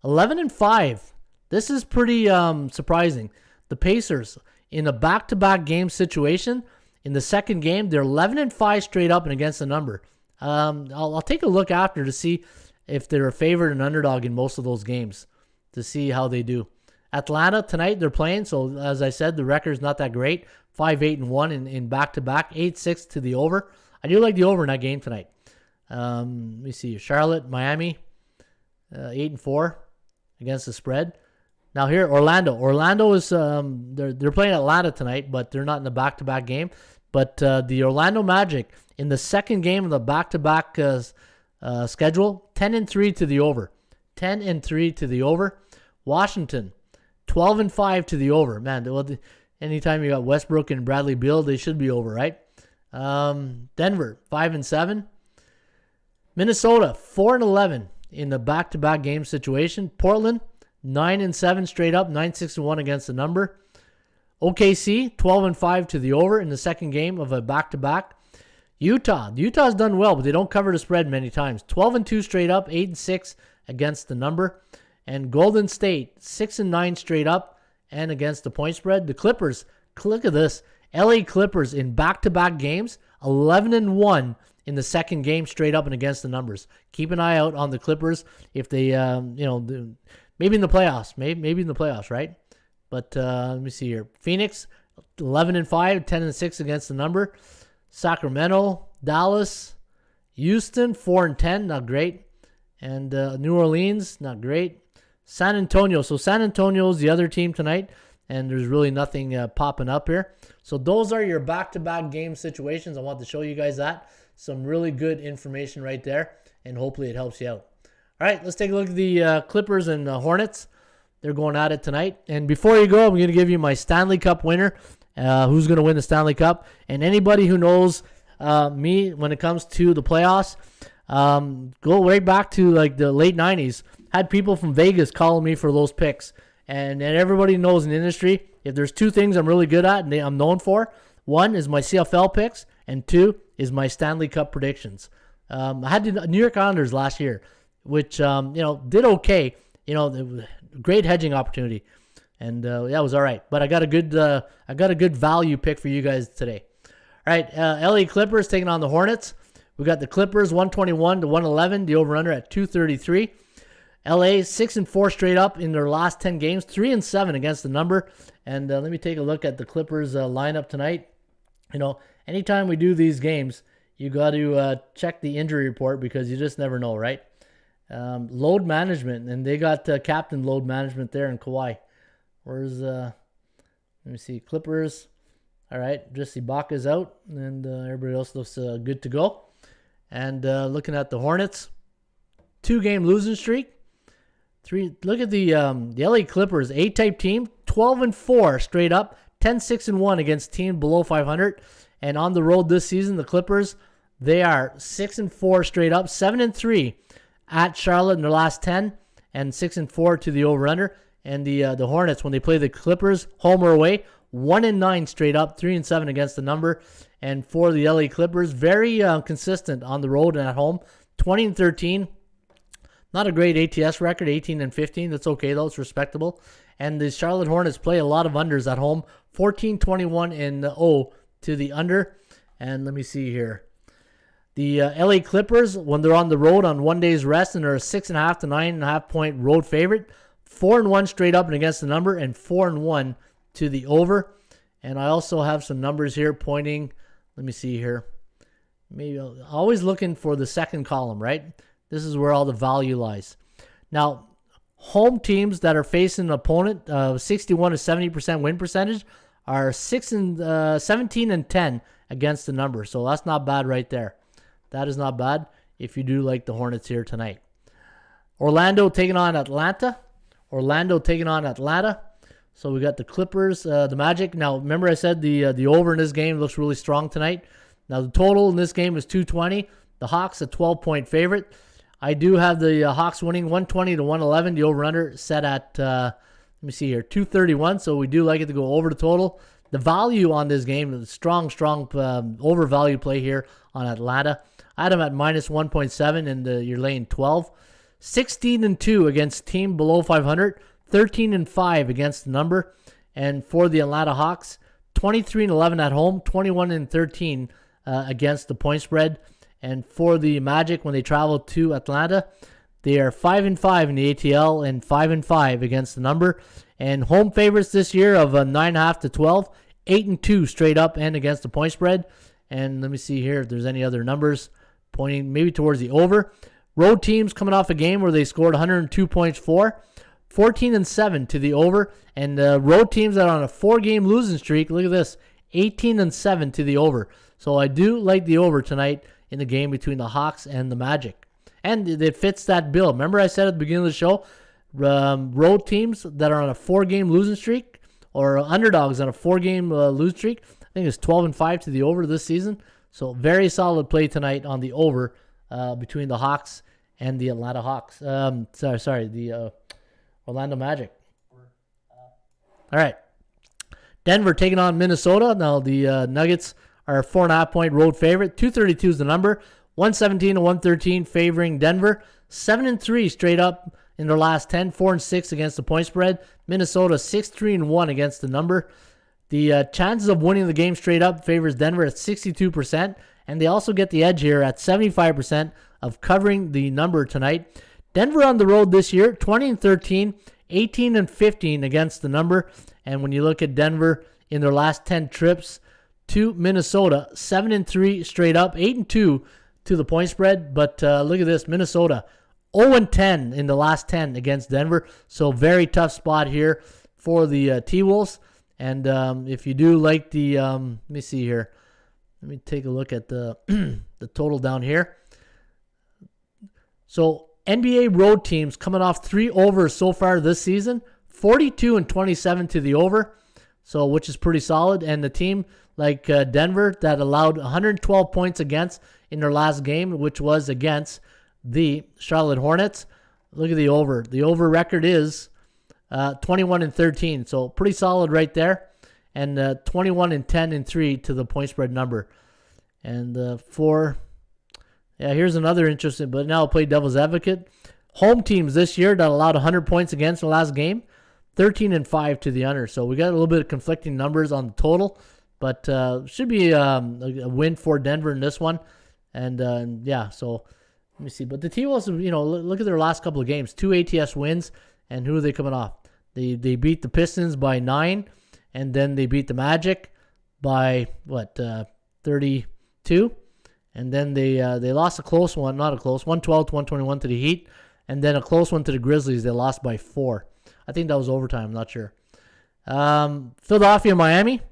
Speaker 1: 11-5. This is pretty surprising. The Pacers, in a back-to-back game situation, in the second game, they're 11-5 straight up and against the number. I'll take a look after to see if they're a favorite and underdog in most of those games to see how they do. Atlanta, tonight, they're playing. So, as I said, the record's not that great. 5-8-1 in back-to-back. 8-6 to the over. I do like the over in that game tonight. Let me see. Charlotte, Miami, 8-4 against the spread. Now here, Orlando. Orlando is they're playing Atlanta tonight, but they're not in the back-to-back game. But the Orlando Magic in the second game of the back-to-back schedule, 10-3 to the over. 10-3 to the over. Washington, 12-5 to the over. Man, anytime you got Westbrook and Bradley Beal, they should be over, right? Denver, 5-7. Minnesota, 4-11 in the back-to-back game situation. Portland, 9-7 straight up, 9-6-1 against the number. OKC, 12-5 to the over in the second game of a back-to-back. Utah's done well, but they don't cover the spread many times. 12-2 straight up, 8-6 against the number. And Golden State, 6-9 straight up and against the point spread. The Clippers, look at this. LA Clippers in back-to-back games, 11-1 in the second game straight up and against the numbers. Keep an eye out on the Clippers if they, maybe in the playoffs. Maybe in the playoffs, right? But let me see here. Phoenix, 11-5, 10-6 against the number. Sacramento, Dallas, Houston, 4-10, not great. And New Orleans, not great. San Antonio. So San Antonio's the other team tonight, and there's really nothing popping up here. So those are your back-to-back game situations. I want to show you guys that. Some really good information right there, and hopefully it helps you out. All right, let's take a look at the Clippers and Hornets. They're going at it tonight. And before you go, I'm going to give you my Stanley Cup winner, who's going to win the Stanley Cup. And anybody who knows me when it comes to the playoffs, go right back to like the late 90s. Had people from Vegas calling me for those picks. And everybody knows in the industry, if there's 2 things I'm really good at and I'm known for, 1 is my CFL picks, and 2 is my Stanley Cup predictions. I had the New York Islanders last year, which did okay. Great hedging opportunity, and that was all right. But I got a good value pick for you guys today. All right, LA Clippers taking on the Hornets. We got the Clippers 121-111. The over/under at 233. LA 6-4 straight up in their last 10 games, 3-7 against the number. And let me take a look at the Clippers lineup tonight. Anytime we do these games, you got to check the injury report because you just never know, right? Load management, and they got captain load management there in Kawhi. Where's let me see, Clippers. All right, just Ibaka's out, and everybody else looks good to go. And looking at the Hornets, 2-game losing streak. Look at the LA Clippers, A-type team, 12-4 straight up, 10-6-1 against teams below 500. And on the road this season, the Clippers, they are 6-4 straight up, 7-3 at Charlotte in their last 10, and 6-4 to the over/under. And the Hornets, when they play the Clippers, home or away, 1-9 straight up, 3-7 against the number. And for the LA Clippers, very consistent on the road and at home, 20-13. Not a great ATS record, 18-15. That's okay though, it's respectable. And the Charlotte Hornets play a lot of unders at home, 14-21-0 to the under. And let me see here. The LA Clippers, when they're on the road on 1 day's rest, and they're a 6.5 to 9.5 point road favorite, 4-1 straight up and against the number, and 4-1 to the over. And I also have some numbers here pointing. Let me see here. Maybe always looking for the second column, right? This is where all the value lies. Now, home teams that are facing an opponent, 61 to 70% win percentage, are 17-10 against the number. So that's not bad right there. That is not bad if you do like the Hornets here tonight. Orlando taking on Atlanta. So we got the Clippers, the Magic. Now, remember I said the over in this game looks really strong tonight. Now, the total in this game is 220. The Hawks a 12-point favorite. I do have the Hawks winning 120 to 111. The over-under set at, let me see here, 231. So we do like it to go over the total. The value on this game is strong overvalue play here on Atlanta. I had them at minus 1.7, and you're laying 12. 16-2 against team below 500. 13-5 against the number. And for the Atlanta Hawks, 23-11 at home. 21-13 against the point spread. And for the Magic, when they travel to Atlanta, they are 5-5 in the ATL and 5-5 against the number. And home favorites this year of 9.5 to 12, 8-2 straight up and against the point spread. And let me see here if there's any other numbers pointing maybe towards the over. Road teams coming off a game where they scored 102 points 14-7 to the over. And road teams that are on a 4-game losing streak, look at this, 18-7 to the over. So I do like the over tonight in the game between the Hawks and the Magic. And it fits that bill. Remember I said at the beginning of the show, road teams that are on a 4-game losing streak, or underdogs on a 4-game losing streak, I think it's 12-5 to the over this season. So very solid play tonight on the over between the Hawks and the Atlanta Hawks. The Orlando Magic. All right. Denver taking on Minnesota. Now the Nuggets are a 4.5-point road favorite. 232 is the number. 117 to 113 favoring Denver. 7-3 straight up in their last 10. 4-6 against the point spread. Minnesota 6-3-1 against the number. The chances of winning the game straight up favors Denver at 62%. And they also get the edge here at 75% of covering the number tonight. Denver on the road this year, 20-13, 18-15 against the number. And when you look at Denver in their last 10 trips to Minnesota, 7-3 straight up, 8-2 to the point spread. But look at this, Minnesota 0-10 in the last 10 against Denver. So very tough spot here for the T-Wolves. And if you do like the, let me see here. Let me take a look at the the total down here. So NBA road teams coming off 3 overs so far this season, 42-27 to the over, so which is pretty solid. And the team like Denver that allowed 112 points against in their last game, which was against the Charlotte Hornets. Look at the over. The over record is 21-13, so pretty solid right there. And 21-10-3 to the point spread number. And here's another interesting, but now I'll play devil's advocate. Home teams this year that allowed 100 points against the last game, 13-5 to the under. So we got a little bit of conflicting numbers on the total, but should be a win for Denver in this one. And so let me see. But the T-Wolves, look at their last couple of games, 2 ATS wins, and who are they coming off? They beat the Pistons by 9. And then they beat the Magic by, 32? And then they lost a close one, not a close, 112 to 121 to the Heat. And then a close one to the Grizzlies. They lost by 4. I think that was overtime, I'm not sure. Philadelphia, Miami.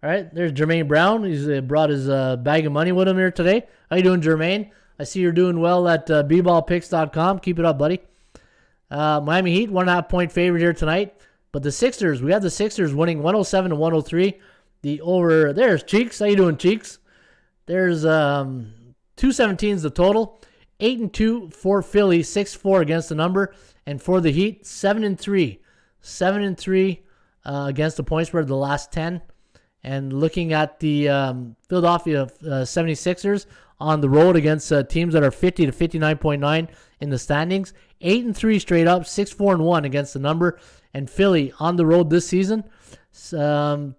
Speaker 1: All right, there's Jermaine Brown. He's brought his bag of money with him here today. How you doing, Jermaine? I see you're doing well at bballpicks.com. Keep it up, buddy. Miami Heat, 1.5-point favorite here tonight. But the Sixers, we have the Sixers winning 107 to 103. The over, there's Cheeks. How you doing, Cheeks? There's 217 is the total. 8-2 for Philly, 6-4 against the number. And for the Heat, 7-3. 7-3 against the point spread of the last 10. And looking at the Philadelphia 76ers on the road against teams that are 50 to 59.9 in the standings, 8-3 straight up, 6-4-1 against the number. And Philly on the road this season, 20-15,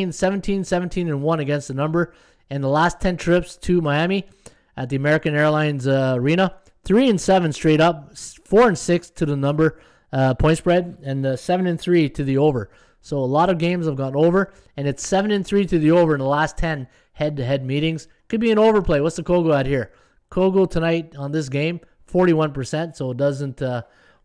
Speaker 1: 17-17-1 against the number. And the last 10 trips to Miami at the American Airlines Arena, 3-7 straight up, 4-6 to the number point spread, and 7-3 to the over. So a lot of games have gone over, and it's 7-3 to the over in the last 10 head-to-head meetings. Could be an overplay. What's the Kogo at here? Kogo tonight on this game, 41%, so it doesn't,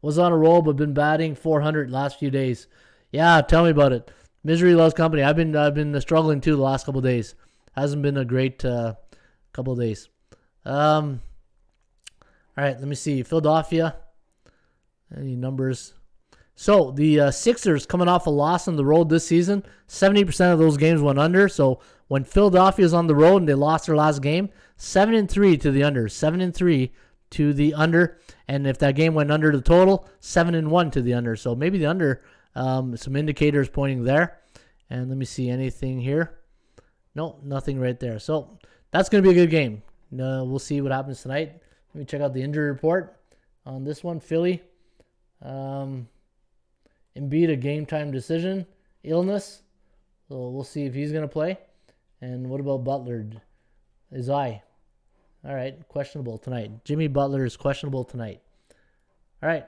Speaker 1: was on a roll but been batting 400 last few days. Yeah, tell me about it. Misery loves company. I've been struggling too the last couple of days. Hasn't been a great couple of days. All right, let me see. Philadelphia. Any numbers? So the Sixers coming off a loss on the road this season. 70% of those games went under. So when Philadelphia is on the road and they lost their last game, 7-3 to the under. 7-3 to the under. And if that game went under the total, 7-1 to the under. So maybe the under, some indicators pointing there. And let me see anything here. No, nothing right there. So that's going to be a good game. We'll see what happens tonight. Let me check out the injury report on this one. Philly. Embiid, a game-time decision. Illness. So we'll see if he's going to play. And what about Butler? His eye. All right, questionable tonight. Jimmy Butler is questionable tonight. All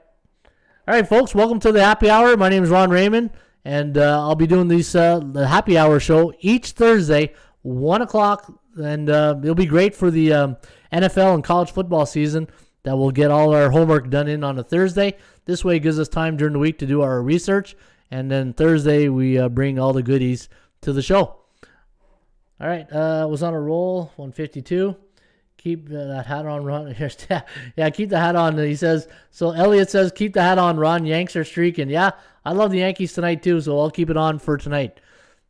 Speaker 1: right, folks, welcome to the Happy Hour. My name is Ron Raymond, and I'll be doing the Happy Hour show each Thursday, 1 o'clock, and it'll be great for the NFL and college football season that we'll get all our homework done in on a Thursday. This way it gives us time during the week to do our research, and then Thursday we bring all the goodies to the show. All right, was on a roll, 152. Keep that hat on, Ron. Yeah, keep the hat on. He says, so Elliot says, keep the hat on, Ron. Yanks are streaking. Yeah, I love the Yankees tonight too, so I'll keep it on for tonight.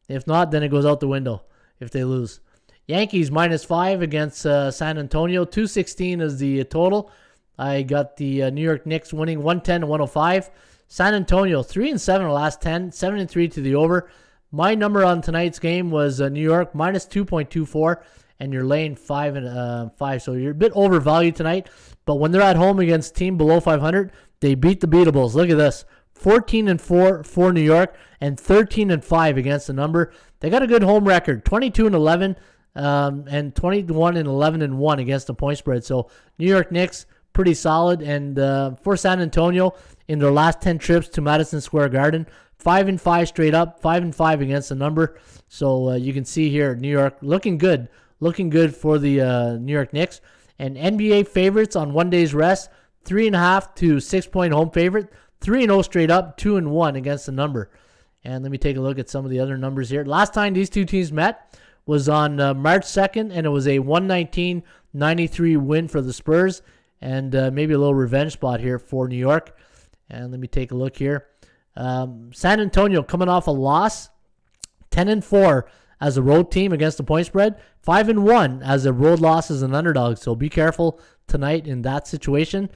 Speaker 1: If not, then it goes out the window if they lose. Yankees -5 against San Antonio. 216 is the total. I got the New York Knicks winning 110-105. San Antonio 3-7 in the last 10, 7-3 to the over. My number on tonight's game was New York -2.24, and you're laying 5. So you're a bit overvalued tonight. But when they're at home against team below 500, they beat the beatables. Look at this: 14-4 for New York and 13-5 against the number. They got a good home record: 22-11 and 21-11-1 against the point spread. So New York Knicks, pretty solid. And for San Antonio, in their last 10 trips to Madison Square Garden, 5-5 straight up, 5-5 against the number. So you can see here, New York looking good for the New York Knicks. And NBA favorites on 1 day's rest, 3.5 to 6 point home favorite, 3-0 straight up, 2-1 against the number. And let me take a look at some of the other numbers here. Last time these two teams met was on March 2nd, and it was a 119-93 win for the Spurs. And maybe a little revenge spot here for New York. And let me take a look here. San Antonio coming off a loss, 10-4 as a road team against the point spread, 5-1 as a road loss as an underdog. So be careful tonight in that situation.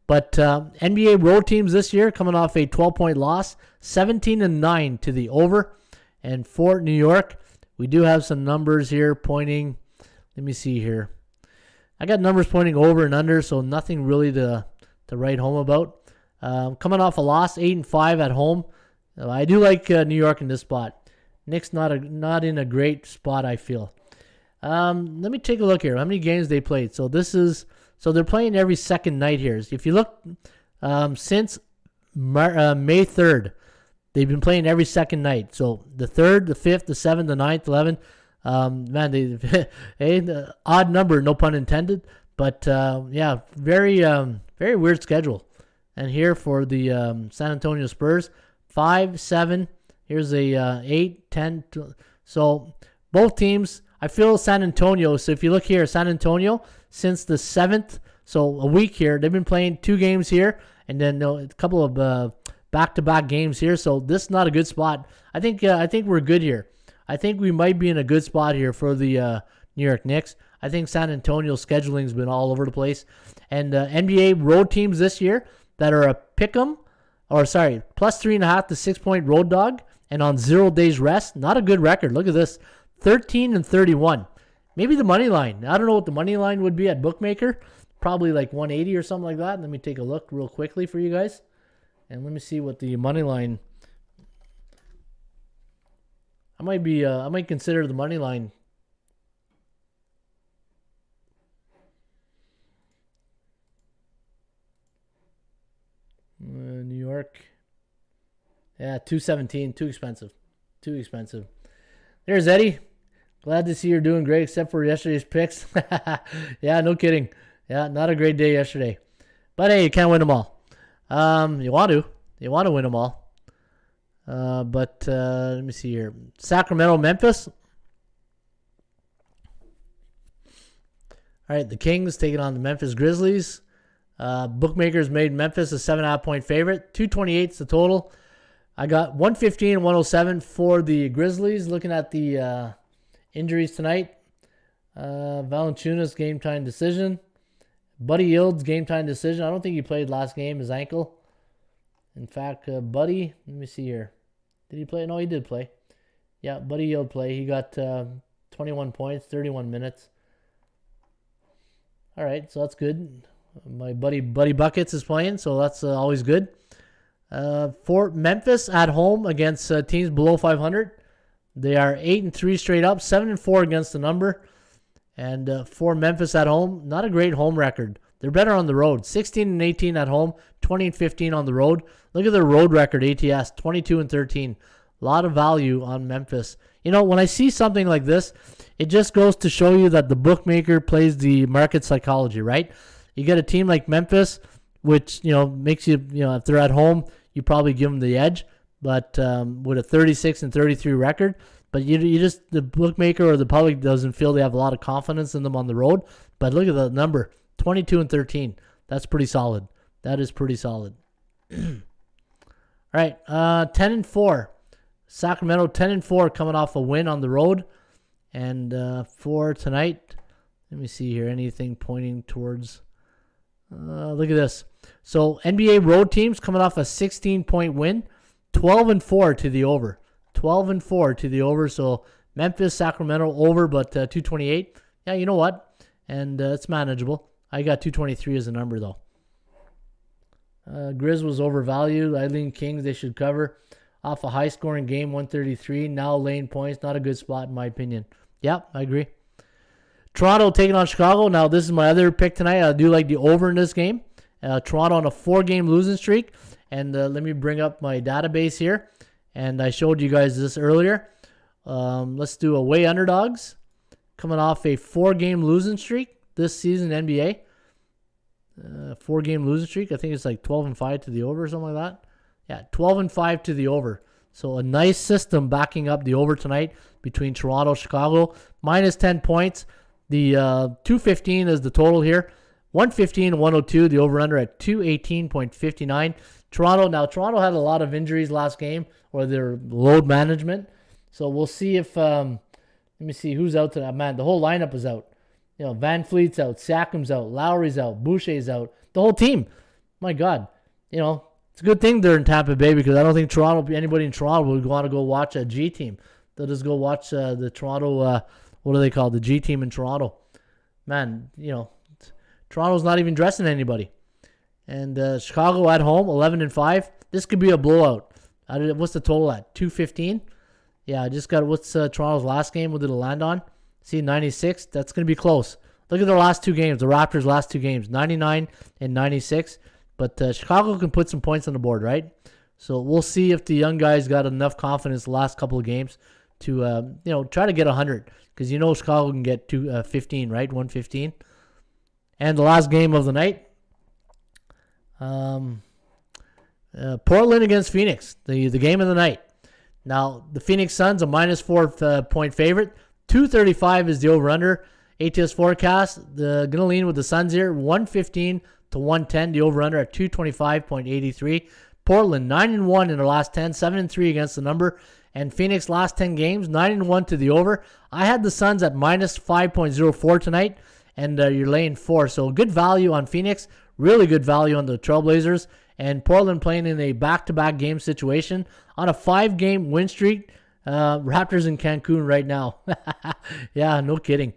Speaker 1: But NBA road teams this year coming off a 12-point loss, 17-9 to the over. And for New York, we do have some numbers here pointing. Let me see here. I got numbers pointing over and under, so nothing really to write home about. Coming off a loss, 8-5 at home. I do like New York in this spot. Knicks not in a great spot, I feel. Let me take a look here. How many games they played? So they're playing every second night here. If you look, since May 3rd, they've been playing every second night. So the 3rd, the 5th, the 7th, the 9th, 11th. The odd number, no pun intended. But yeah, very weird schedule. And here for the San Antonio Spurs, 5, 7. Here's a 8, 10. So both teams, I feel San Antonio. So if you look here, San Antonio, since the 7th, so a week here, they've been playing 2 games here, and then a couple of back-to-back games here. So this is not a good spot. I think we're good here. I think we might be in a good spot here for the New York Knicks. I think San Antonio's scheduling has been all over the place. And NBA road teams this year that are a pick'em, plus 3.5 to 6 point road dog and on 0 days rest. Not a good record. Look at this, 13-31. Maybe the money line. I don't know what the money line would be at Bookmaker. Probably like 180 or something like that. Let me take a look real quickly for you guys. And let me see what the money line. I might consider the money line. New York. Yeah, 217. Too expensive. Too expensive. There's Eddie. Glad to see you're doing great, except for yesterday's picks. Yeah, no kidding. Yeah, not a great day yesterday. But hey, you can't win them all. You want to. You want to win them all. But let me see here. Sacramento, Memphis. All right, the Kings taking on the Memphis Grizzlies. Bookmakers made Memphis a 7.5-point favorite. 228 is the total. I got 115 and 107 for the Grizzlies. Looking at the injuries tonight. Valanciunas game time decision. Buddy Yield's game time decision. I don't think he played last game, his ankle. In fact, Buddy, let me see here. Did he play? No, he did play. Yeah, Buddy Yield play. He got 21 points, 31 minutes. All right, so that's good. My buddy Buckets is playing, so that's always good. For Memphis at home against teams below 500, they are 8-3 straight up, 7-4 against the number. And for Memphis at home, not a great home record. They're better on the road. 16-18 at home, 20-15 on the road. Look at their road record, ATS, 22-13. A lot of value on Memphis. You know, when I see something like this, it just goes to show you that the bookmaker plays the market psychology, right? You get a team like Memphis, which, you know, makes you, if they're at home, you probably give them the edge. But with a 36-33 record, but you just, the bookmaker or the public doesn't feel they have a lot of confidence in them on the road. But look at the number, 22-13. That's pretty solid. That is pretty solid. All right, 10-4. Sacramento 10-4 coming off a win on the road. And for tonight, let me see here, anything pointing towards, look at this. So NBA road teams coming off a 16-point win, 12-4 to the over. 12-4 to the over. So Memphis, Sacramento over, but 228. Yeah, you know what? And it's manageable. I got 223 as a number, though. Grizz was overvalued. I lean Kings. They should cover. Off a high-scoring game, 133. Now laying points. Not a good spot, in my opinion. Yep, I agree. Toronto taking on Chicago. Now, this is my other pick tonight. I do like the over in this game. Toronto on a 4-game losing streak. And let me bring up my database here. And I showed you guys this earlier. Let's do away underdogs. Coming off a 4-game losing streak this season, NBA. 4-game losing streak. I think it's like 12-5 to the over or something like that. Yeah, 12-5 to the over. So a nice system backing up the over tonight between Toronto and Chicago. Minus 10 points. The 215 is the total here. 115 and 102. The over-under at 218.59. Toronto had a lot of injuries last game, or their load management. So we'll see if, let me see who's out tonight. Man, the whole lineup is out. Van Fleet's out, Siakam's out, Lowry's out, Boucher's out. The whole team. My God. It's a good thing they're in Tampa Bay, because I don't think anybody in Toronto would want to go watch a G team. They'll just go watch the Toronto, what do they call the G team in Toronto. Man, Toronto's not even dressing anybody. And Chicago at home, 11-5. This could be a blowout. What's the total at? 215? Yeah, I just got, what's Toronto's last game? What did it land on? See, 96. That's going to be close. Look at their last two games. The Raptors' last two games, 99 and 96. But Chicago can put some points on the board, right? So we'll see if the young guys got enough confidence the last couple of games to, try to get 100. Because Chicago can get 15, right? 115. And the last game of the night, Portland against Phoenix, the game of the night. Now, the Phoenix Suns, a minus 4-point favorite. 235 is the over-under. ATS forecast, going to lean with the Suns here. 115 to 110, the over-under at 225.83. Portland, 9-1 in their last 10, 7-3 against the number. And Phoenix, last 10 games, 9-1 to the over. I had the Suns at minus 5.04 tonight, and you're laying 4. So good value on Phoenix. Really good value on the Trailblazers. And Portland playing in a back-to-back game situation on a 5-game win streak. Raptors in Cancun right now. Yeah, no kidding.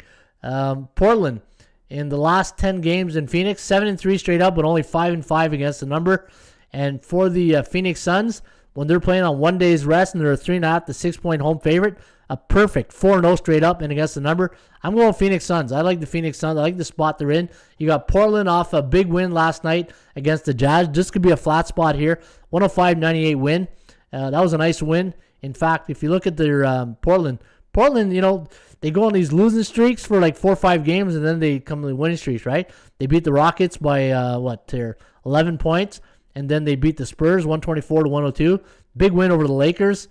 Speaker 1: Portland in the last 10 games in Phoenix, 7-3 straight up, but only 5-5 against the number. And for the Phoenix Suns, when they're playing on 1 day's rest and they're a 3.5 to 6-point home favorite, a perfect 4-0 straight up and against the number. I'm going Phoenix Suns. I like the Phoenix Suns. I like the spot they're in. You got Portland off a big win last night against the Jazz. This could be a flat spot here. 105-98 win. That was a nice win. In fact, if you look at their Portland, they go on these losing streaks for like 4 or 5 games, and then they come to the winning streaks, right? They beat the Rockets by, 11 points, and then they beat the Spurs 124-102. Big win over the Lakers.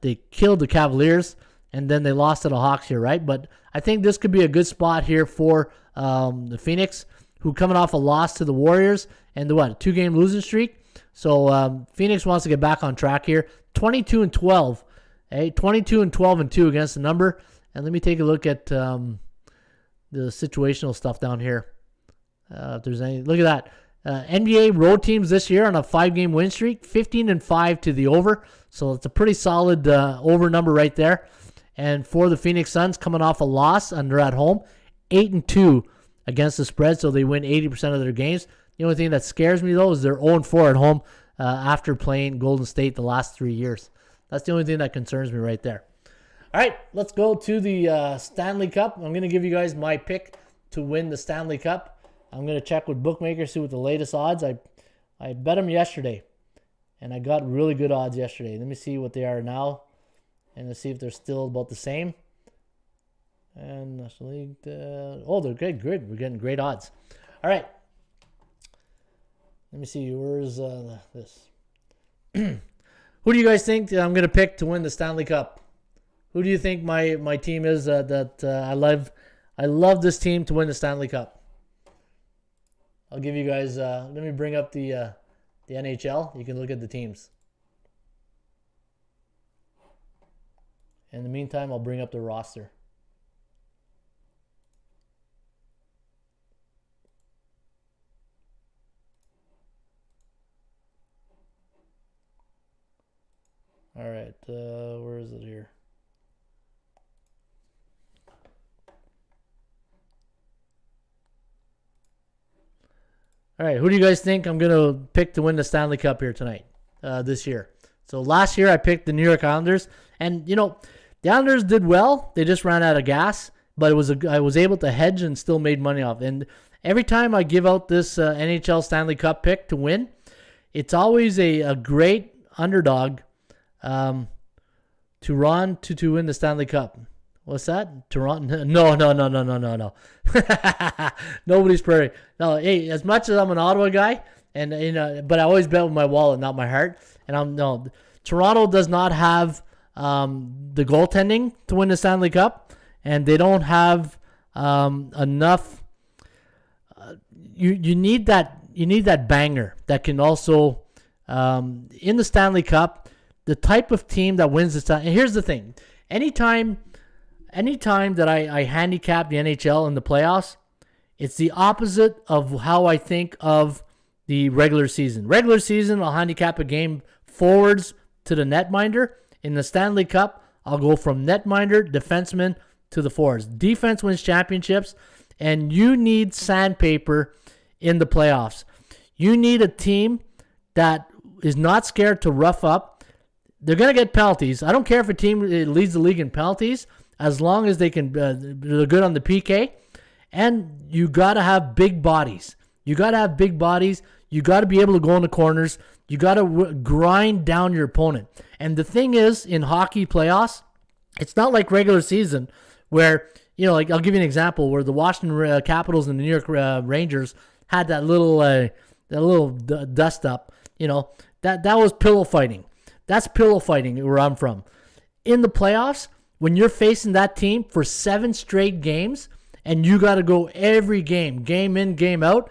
Speaker 1: They killed the Cavaliers, and then they lost to the Hawks here, right? But I think this could be a good spot here for the Phoenix, who coming off a loss to the Warriors and the 2-game losing streak. So Phoenix wants to get back on track here. 22-12, 22-12-2 against the number. And let me take a look at the situational stuff down here. If there's any, look at that. NBA road teams this year on a 5-game win streak, 15-5 to the over. So it's a pretty solid over number right there. And for the Phoenix Suns, coming off a loss and they're at home, 8-2 against the spread, so they win 80% of their games. The only thing that scares me, though, is they're 0-4 at home after playing Golden State the last 3 years. That's the only thing that concerns me right there. All right, let's go to the Stanley Cup. I'm going to give you guys my pick to win the Stanley Cup. I'm going to check with bookmakers, see what the latest odds. I bet them yesterday, and I got really good odds yesterday. Let me see what they are now, and let's see if they're still about the same. And National League, they're good. We're getting great odds. All right. Let me see. Where's this? Who do you guys think I'm going to pick to win the Stanley Cup? Who do you think my team is that I love? I love this team to win the Stanley Cup. I'll give you guys. Let me bring up the NHL. You can look at the teams. In the meantime, I'll bring up the roster. All right, where is it here? All right, who do you guys think I'm going to pick to win the Stanley Cup here tonight, this year? So last year I picked the New York Islanders, and the Islanders did well. They just ran out of gas, but I was able to hedge and still made money off. And every time I give out this NHL Stanley Cup pick to win, it's always a great underdog to win the Stanley Cup. What's that? Toronto? No. Nobody's praying. No, hey, as much as I'm an Ottawa guy, and but I always bet with my wallet, not my heart. And Toronto does not have the goaltending to win the Stanley Cup, and they don't have enough. You need that banger that can also in the Stanley Cup. The type of team that wins the Stanley. And here's the thing: anytime that I handicap the NHL in the playoffs, it's the opposite of how I think of the regular season. Regular season, I'll handicap a game forwards to the netminder. In the Stanley Cup, I'll go from netminder, defenseman to the forwards. Defense wins championships, and you need sandpaper in the playoffs. You need a team that is not scared to rough up. They're going to get penalties. I don't care if a team leads the league in penalties, as long as they're good on the PK. And you got to have big bodies. You got to be able to go in the corners. You got to grind down your opponent. And the thing is, in hockey playoffs, it's not like regular season where, like I'll give you an example where the Washington Capitals and the New York Rangers had that little dust up. That was pillow fighting. That's pillow fighting where I'm from. In the playoffs, when you're facing that team for 7 straight games and you got to go every game in, game out,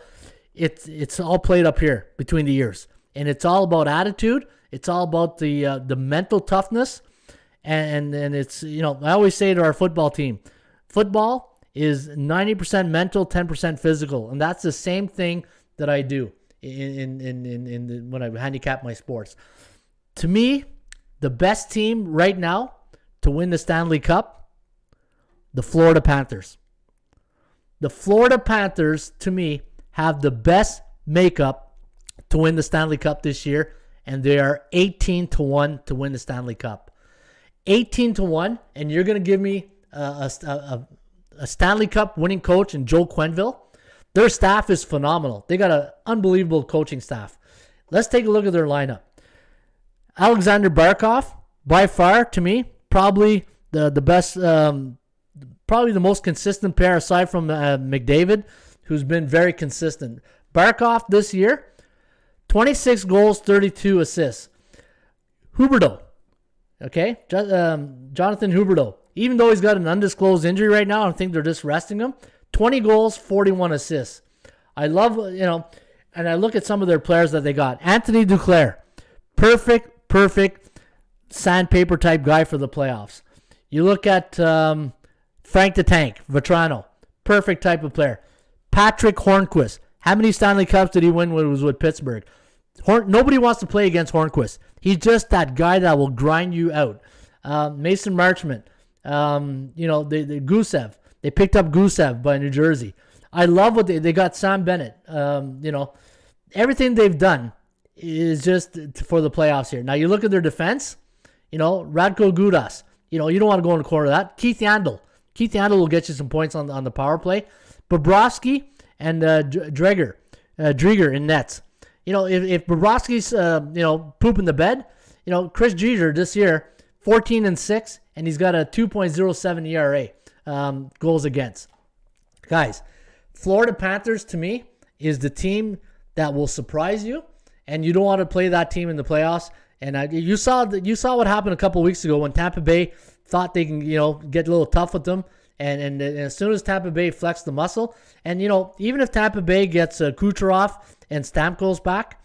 Speaker 1: it's all played up here between the ears. And it's all about attitude. It's all about the mental toughness. And it's, I always say to our football team, football is 90% mental, 10% physical. And that's the same thing that I do when I handicap my sports. To me, the best team right now to win the Stanley Cup, the Florida Panthers. The Florida Panthers, to me, have the best makeup to win the Stanley Cup this year, and they are 18-1 to win the Stanley Cup. 18-1, and you're going to give me a Stanley Cup winning coach in Joe Quenneville. Their staff is phenomenal. They got an unbelievable coaching staff. Let's take a look at their lineup. Alexander Barkov, by far, to me, probably the best, probably the most consistent pair aside from McDavid, who's been very consistent. Barkov this year, 26 goals, 32 assists. Huberdeau, okay? Jonathan Huberdeau. Even though he's got an undisclosed injury right now, I think they're just resting him. 20 goals, 41 assists. I love, and I look at some of their players that they got. Anthony Duclair, perfect sandpaper type guy for the playoffs. You look at Frank the Tank Vetrano, perfect type of player. Patrick Hornquist, how many Stanley Cups did he win when he was with Pittsburgh? Nobody wants to play against Hornquist. He's just that guy that will grind you out. Mason Marchment, the Gusev. They picked up Gusev by New Jersey. I love what they got. Sam Bennett. Everything they've done is just for the playoffs here. Now you look at their defense. Radko Gudas. You don't want to go in the corner of that. Keith Yandel. Keith Yandel will get you some points on the power play. Bobrovsky and Dreger in nets. If Bobrovsky's pooping the bed, Chris Jeter this year 14-6, and he's got a 2.07 ERA. Goals against. Guys, Florida Panthers to me is the team that will surprise you, and you don't want to play that team in the playoffs. And you saw what happened a couple weeks ago when Tampa Bay thought they can get a little tough with them, and as soon as Tampa Bay flexed the muscle, and even if Tampa Bay gets Kucherov and Stamkos back,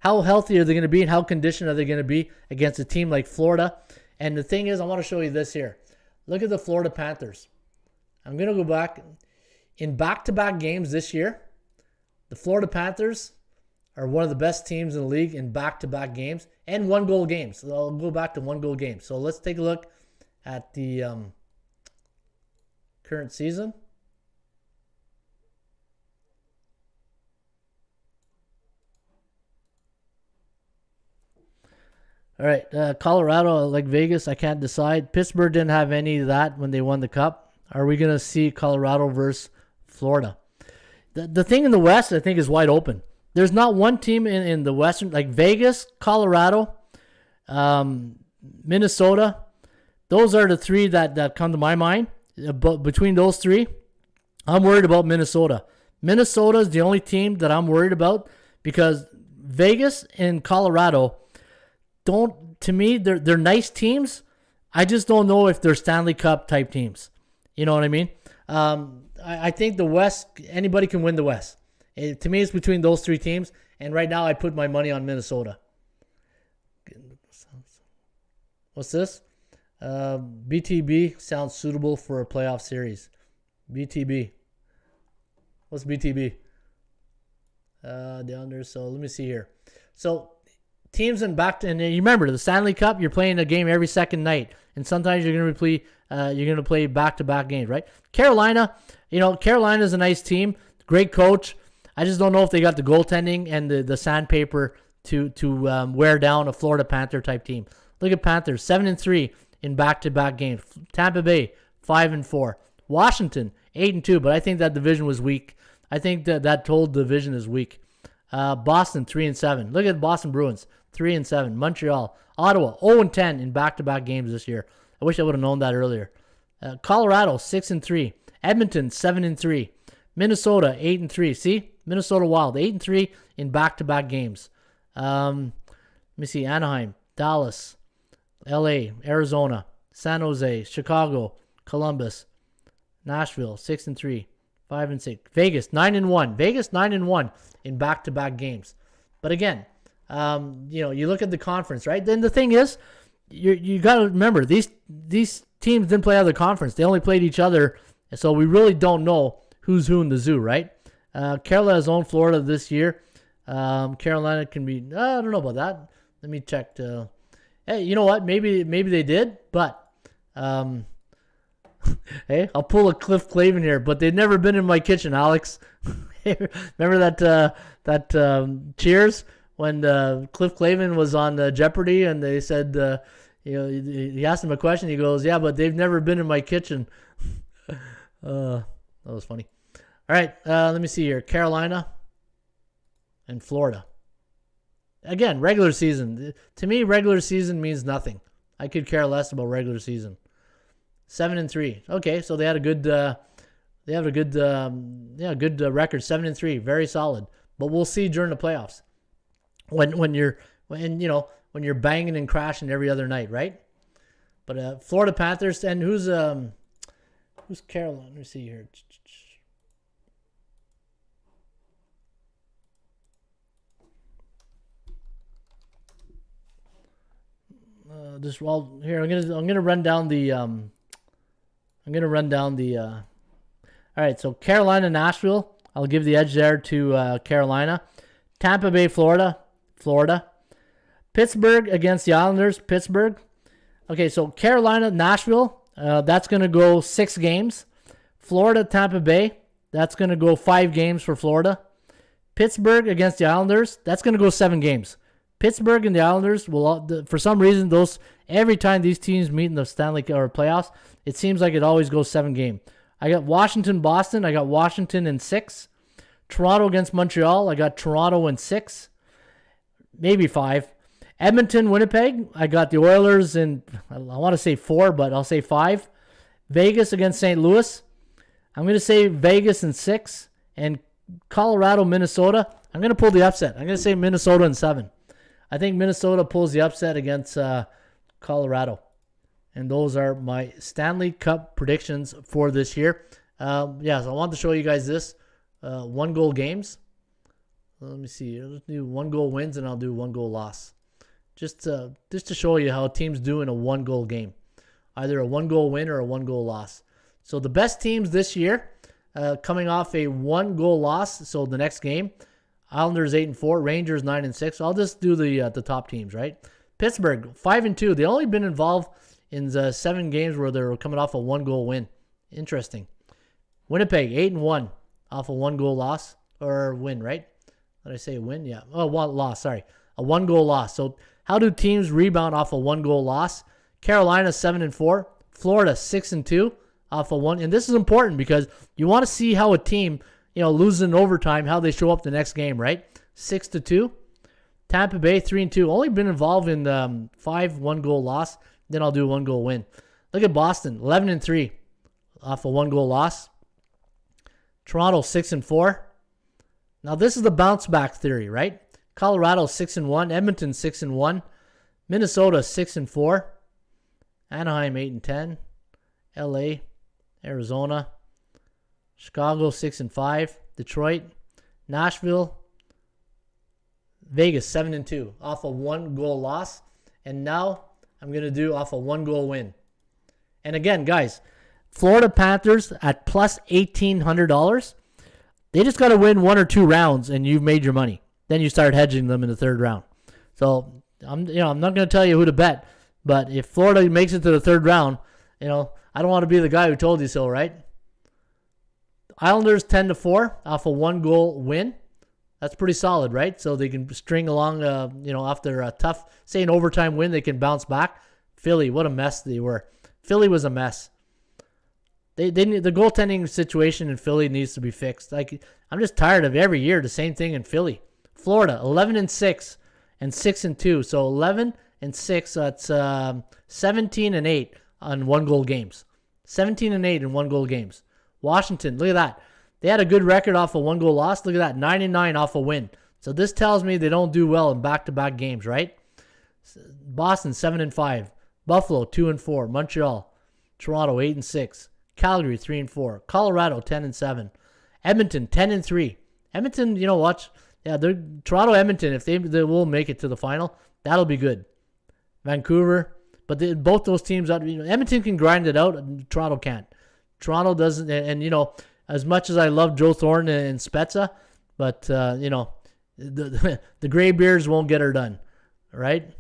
Speaker 1: how healthy are they going to be, and how conditioned are they going to be against a team like Florida? And the thing is, I want to show you this here. Look at the Florida Panthers. I'm going to go back. In back-to-back games this year, the Florida Panthers are one of the best teams in the league in back-to-back games and one-goal games. So I'll go back to one-goal games. So let's take a look at the current season. All right, Colorado, like Vegas, I can't decide. Pittsburgh didn't have any of that when they won the Cup. Are we going to see Colorado versus Florida? The thing in the West, I think, is wide open. There's not one team in the Western, like Vegas, Colorado, Minnesota. Those are the three that come to my mind. But between those three, I'm worried about Minnesota. Minnesota is the only team that I'm worried about because Vegas and Colorado to me, they're nice teams. I just don't know if they're Stanley Cup type teams. You know what I mean? I think the West, anybody can win the West. To me, it's between those three teams. And right now, I put my money on Minnesota. What's this? BTB sounds suitable for a playoff series. BTB. What's BTB? The under. So let me see here. So teams and you remember the Stanley Cup. You're playing a game every second night, and sometimes you're going to play back-to-back games, right? Carolina, Carolina's a nice team, great coach. I just don't know if they got the goaltending and the sandpaper to wear down a Florida Panther type team. Look at Panthers, 7-3 in back-to-back games. Tampa Bay, 5-4. Washington, 8-2, but I think that division was weak. I think that whole division is weak. Boston, 3-7. Look at Boston Bruins, 3-7. Montreal, Ottawa, 0-10 in back-to-back games this year. I wish I would have known that earlier. Colorado, 6-3. Edmonton, 7-3. Minnesota, 8-3. See? Minnesota Wild, 8-3 in back-to-back games. Let me see. Anaheim, Dallas, LA, Arizona, San Jose, Chicago, Columbus, Nashville, 6-3, 5-6. Vegas, 9-1. Vegas, 9-1 in back-to-back games. But again, you look at the conference, right? Then the thing is, you got to remember, these teams didn't play out of the conference. They only played each other, so we really don't know who's who in the zoo, right? Carolina's owned Florida this year. Carolina can be. I don't know about that. Let me check. Hey, you know what? Maybe they did, but hey, I'll pull a Cliff Clavin here. But they've never been in my kitchen, Alex. Remember that Cheers when Cliff Clavin was on Jeopardy and they said, he asked him a question. He goes, "Yeah, but they've never been in my kitchen." That was funny. All right, let me see here. Carolina and Florida. Again, regular season. To me, regular season means nothing. I could care less about regular season. 7-3. Okay, so they had a good. They have a good, good record. 7-3, very solid. But we'll see during the playoffs when you're banging and crashing every other night, right? But Florida Panthers and who's Carolina? Let me see here. Here I'm gonna run down the All right, so Carolina, Nashville. I'll give the edge there to Carolina. Tampa Bay, Florida. Pittsburgh against the Islanders. Pittsburgh. Okay, so Carolina, Nashville. That's going to go 6 games. Florida, Tampa Bay. That's going to go 5 games for Florida. Pittsburgh against the Islanders. That's going to go 7 games. Pittsburgh and the Islanders will, for some reason, every time these teams meet in the Stanley Cup or playoffs, it seems like it always goes 7 games. I got Washington, Boston. I got Washington in 6. Toronto against Montreal. I got Toronto in 6. Maybe 5. Edmonton, Winnipeg. I got the Oilers in, I want to say 4, but I'll say 5. Vegas against St. Louis. I'm going to say Vegas in 6. And Colorado, Minnesota. I'm going to pull the upset. I'm going to say Minnesota in 7. I think Minnesota pulls the upset against Colorado. And those are my Stanley Cup predictions for this year. So I want to show you guys this. 1-goal games. Let me see. Let's do 1-goal wins and I'll do 1-goal loss. Just to show you how teams do in a 1-goal game. Either a 1-goal win or a 1-goal loss. So the best teams this year, coming off a 1-goal loss, so the next game, Islanders 8-4, Rangers 9-6. So I'll just do the top teams, right? Pittsburgh 5-2. They only been involved in the 7 games where they were coming off a 1-goal win. Interesting. Winnipeg 8-1 off a 1-goal loss or win, right? Did I say win? Yeah. Oh, one loss. Sorry, a 1-goal loss. So how do teams rebound off a 1-goal loss? Carolina 7-4, Florida 6-2 off a 1. And this is important because you want to see how a team, loses in overtime, how they show up the next game, right? 6-2. Tampa Bay 3-2. Only been involved in 5 1-goal loss. Then I'll do 1-goal win. Look at Boston 11-3 off a 1-goal loss. Toronto 6-4. Now this is the bounce back theory, right? Colorado 6-1, Edmonton 6-1, Minnesota 6-4, Anaheim 8-10, LA, Arizona, Chicago 6-5, Detroit, Nashville, Vegas 7-2 off a 1-goal loss, and now I'm going to do off a 1-goal win. And again, guys, Florida Panthers at plus $1,800. They just got to win 1 or 2 rounds, and you've made your money. Then you start hedging them in the 3rd round. So I'm not going to tell you who to bet, but if Florida makes it to the 3rd round, I don't want to be the guy who told you so, right? Islanders 10-4 off a 1-goal win. That's pretty solid, right? So they can string along, after a tough, say an overtime win, they can bounce back. Philly, what a mess they were. Philly was a mess. The goaltending situation in Philly needs to be fixed. I'm just tired of every year the same thing in Philly. Florida 11-6 and 6-2, so 11-6. That's 17-8 on 1-goal games. 17-8 in 1-goal games. Washington, look at that. They had a good record off a 1-goal loss. Look at that, 9-9 off a win. So this tells me they don't do well in back-to-back games, right? Boston 7-5, Buffalo 2-4, Montreal, Toronto 8-6. Calgary 3-4, Colorado 10-7, Edmonton 10-3. Edmonton, watch. Yeah, Toronto, Edmonton. If they will make it to the final, that'll be good. Vancouver, but both those teams, Edmonton can grind it out, and Toronto can't. Toronto doesn't, and as much as I love Joe Thorne and Spezza, but, the Graybeards won't get her done, right?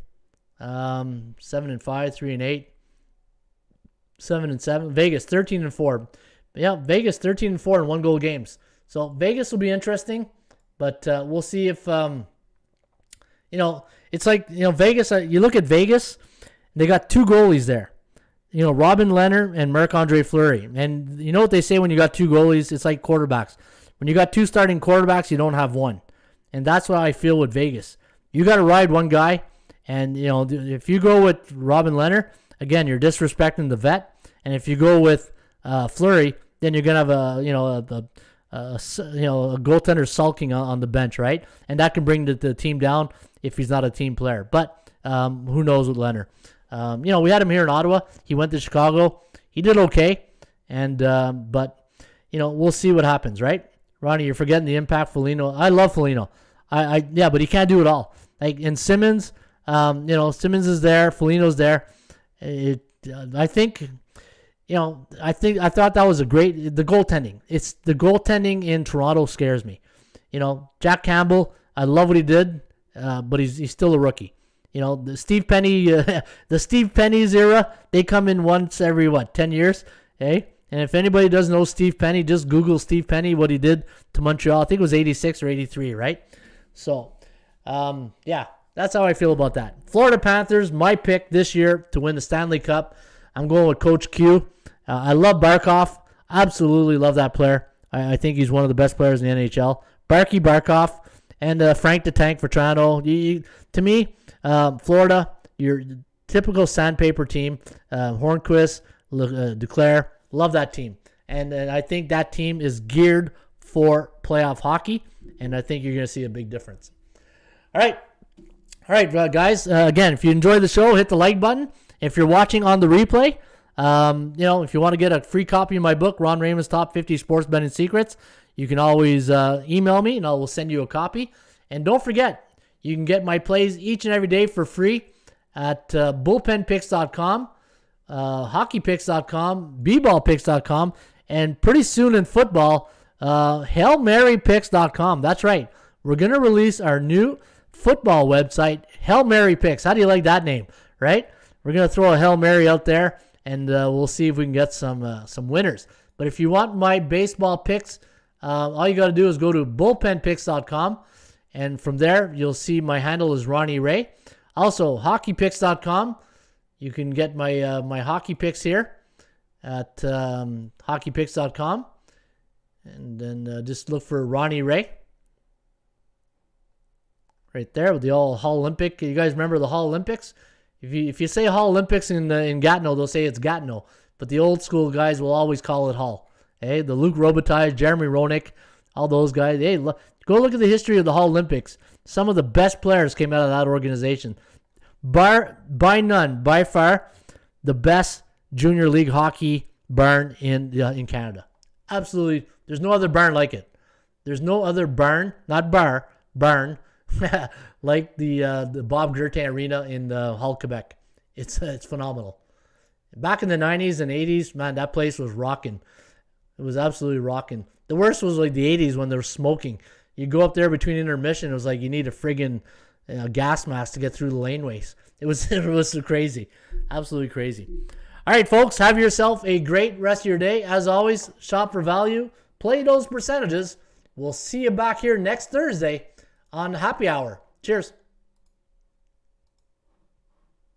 Speaker 1: 7-5, 3-8, 7-7. Vegas 13-4. Yeah, Vegas 13-4 in 1-goal games. So Vegas will be interesting, but we'll see if it's like Vegas. You look at Vegas, they got 2 goalies there. Robin Leonard and Marc-Andre Fleury. And you know what they say when you got 2 goalies? It's like quarterbacks. When you got 2 starting quarterbacks, you don't have one. And that's what I feel with Vegas. You got to ride one guy. And, if you go with Robin Leonard, again, you're disrespecting the vet. And if you go with Fleury, then you're going to have a goaltender sulking on the bench, right? And that can bring the team down if he's not a team player. But who knows with Leonard? We had him here in Ottawa. He went to Chicago. He did okay. And but we'll see what happens, right? Ronnie, you're forgetting the impact Foligno. I love Foligno. But he can't do it all. Like in Simmons, Simmons is there, Foligno's there. I thought that was the goaltending. It's the goaltending in Toronto scares me. Jack Campbell, I love what he did, but he's still a rookie. The Steve Penny, the Steve Penny's era, they come in once every 10 years, okay? And if anybody doesn't know Steve Penny, just Google Steve Penny, what he did to Montreal. I think it was 86 or 83, right? So, that's how I feel about that. Florida Panthers, my pick this year to win the Stanley Cup. I'm going with Coach Q. I love Barkov. Absolutely love that player. I think he's one of the best players in the NHL. Barkov and Frank the Tank for Toronto. To me, Florida, your typical sandpaper team. Hornquist, Duclair. Love that team. And I think that team is geared for playoff hockey. And I think you're going to see a big difference. All right, guys. Again, if you enjoyed the show, hit the like button. If you're watching on the replay, if you want to get a free copy of my book, Ron Raymond's Top 50 Sports Betting Secrets, you can always email me, and I will send you a copy. And don't forget, you can get my plays each and every day for free at bullpenpicks.com, hockeypicks.com, bballpicks.com, and pretty soon in football, hailmarypicks.com. That's right. We're going to release our new football website, Hail Mary Picks. How do you like that name, right? We're going to throw a Hail Mary out there, and we'll see if we can get some winners. But if you want my baseball picks, all you got to do is go to bullpenpicks.com, and from there, you'll see my handle is Ronnie Ray. Also, hockeypicks.com. You can get my hockey picks here at hockeypicks.com, and then just look for Ronnie Ray. Right there with the all Hall Olympic. You guys remember the Hall Olympics? If you say Hall Olympics in Gatineau, they'll say it's Gatineau. But the old school guys will always call it Hall. Hey, the Luke Robitaille, Jeremy Roenick, all those guys. Hey, go look at the history of the Hall Olympics. Some of the best players came out of that organization. By far, the best junior league hockey barn in Canada. Absolutely, there's no other barn like it. There's no other barn, not bar, barn, like the Bob Gertin Arena in Hull, Quebec. It's phenomenal. Back in the 90s and 80s, man, that place was rocking. It was absolutely rocking. The worst was like the 80s when they were smoking. You go up there between intermission, it was like you need a friggin' gas mask to get through the laneways. It was crazy. Absolutely crazy. All right, folks, have yourself a great rest of your day. As always, shop for value. Play those percentages. We'll see you back here next Thursday on Happy Hour. Cheers.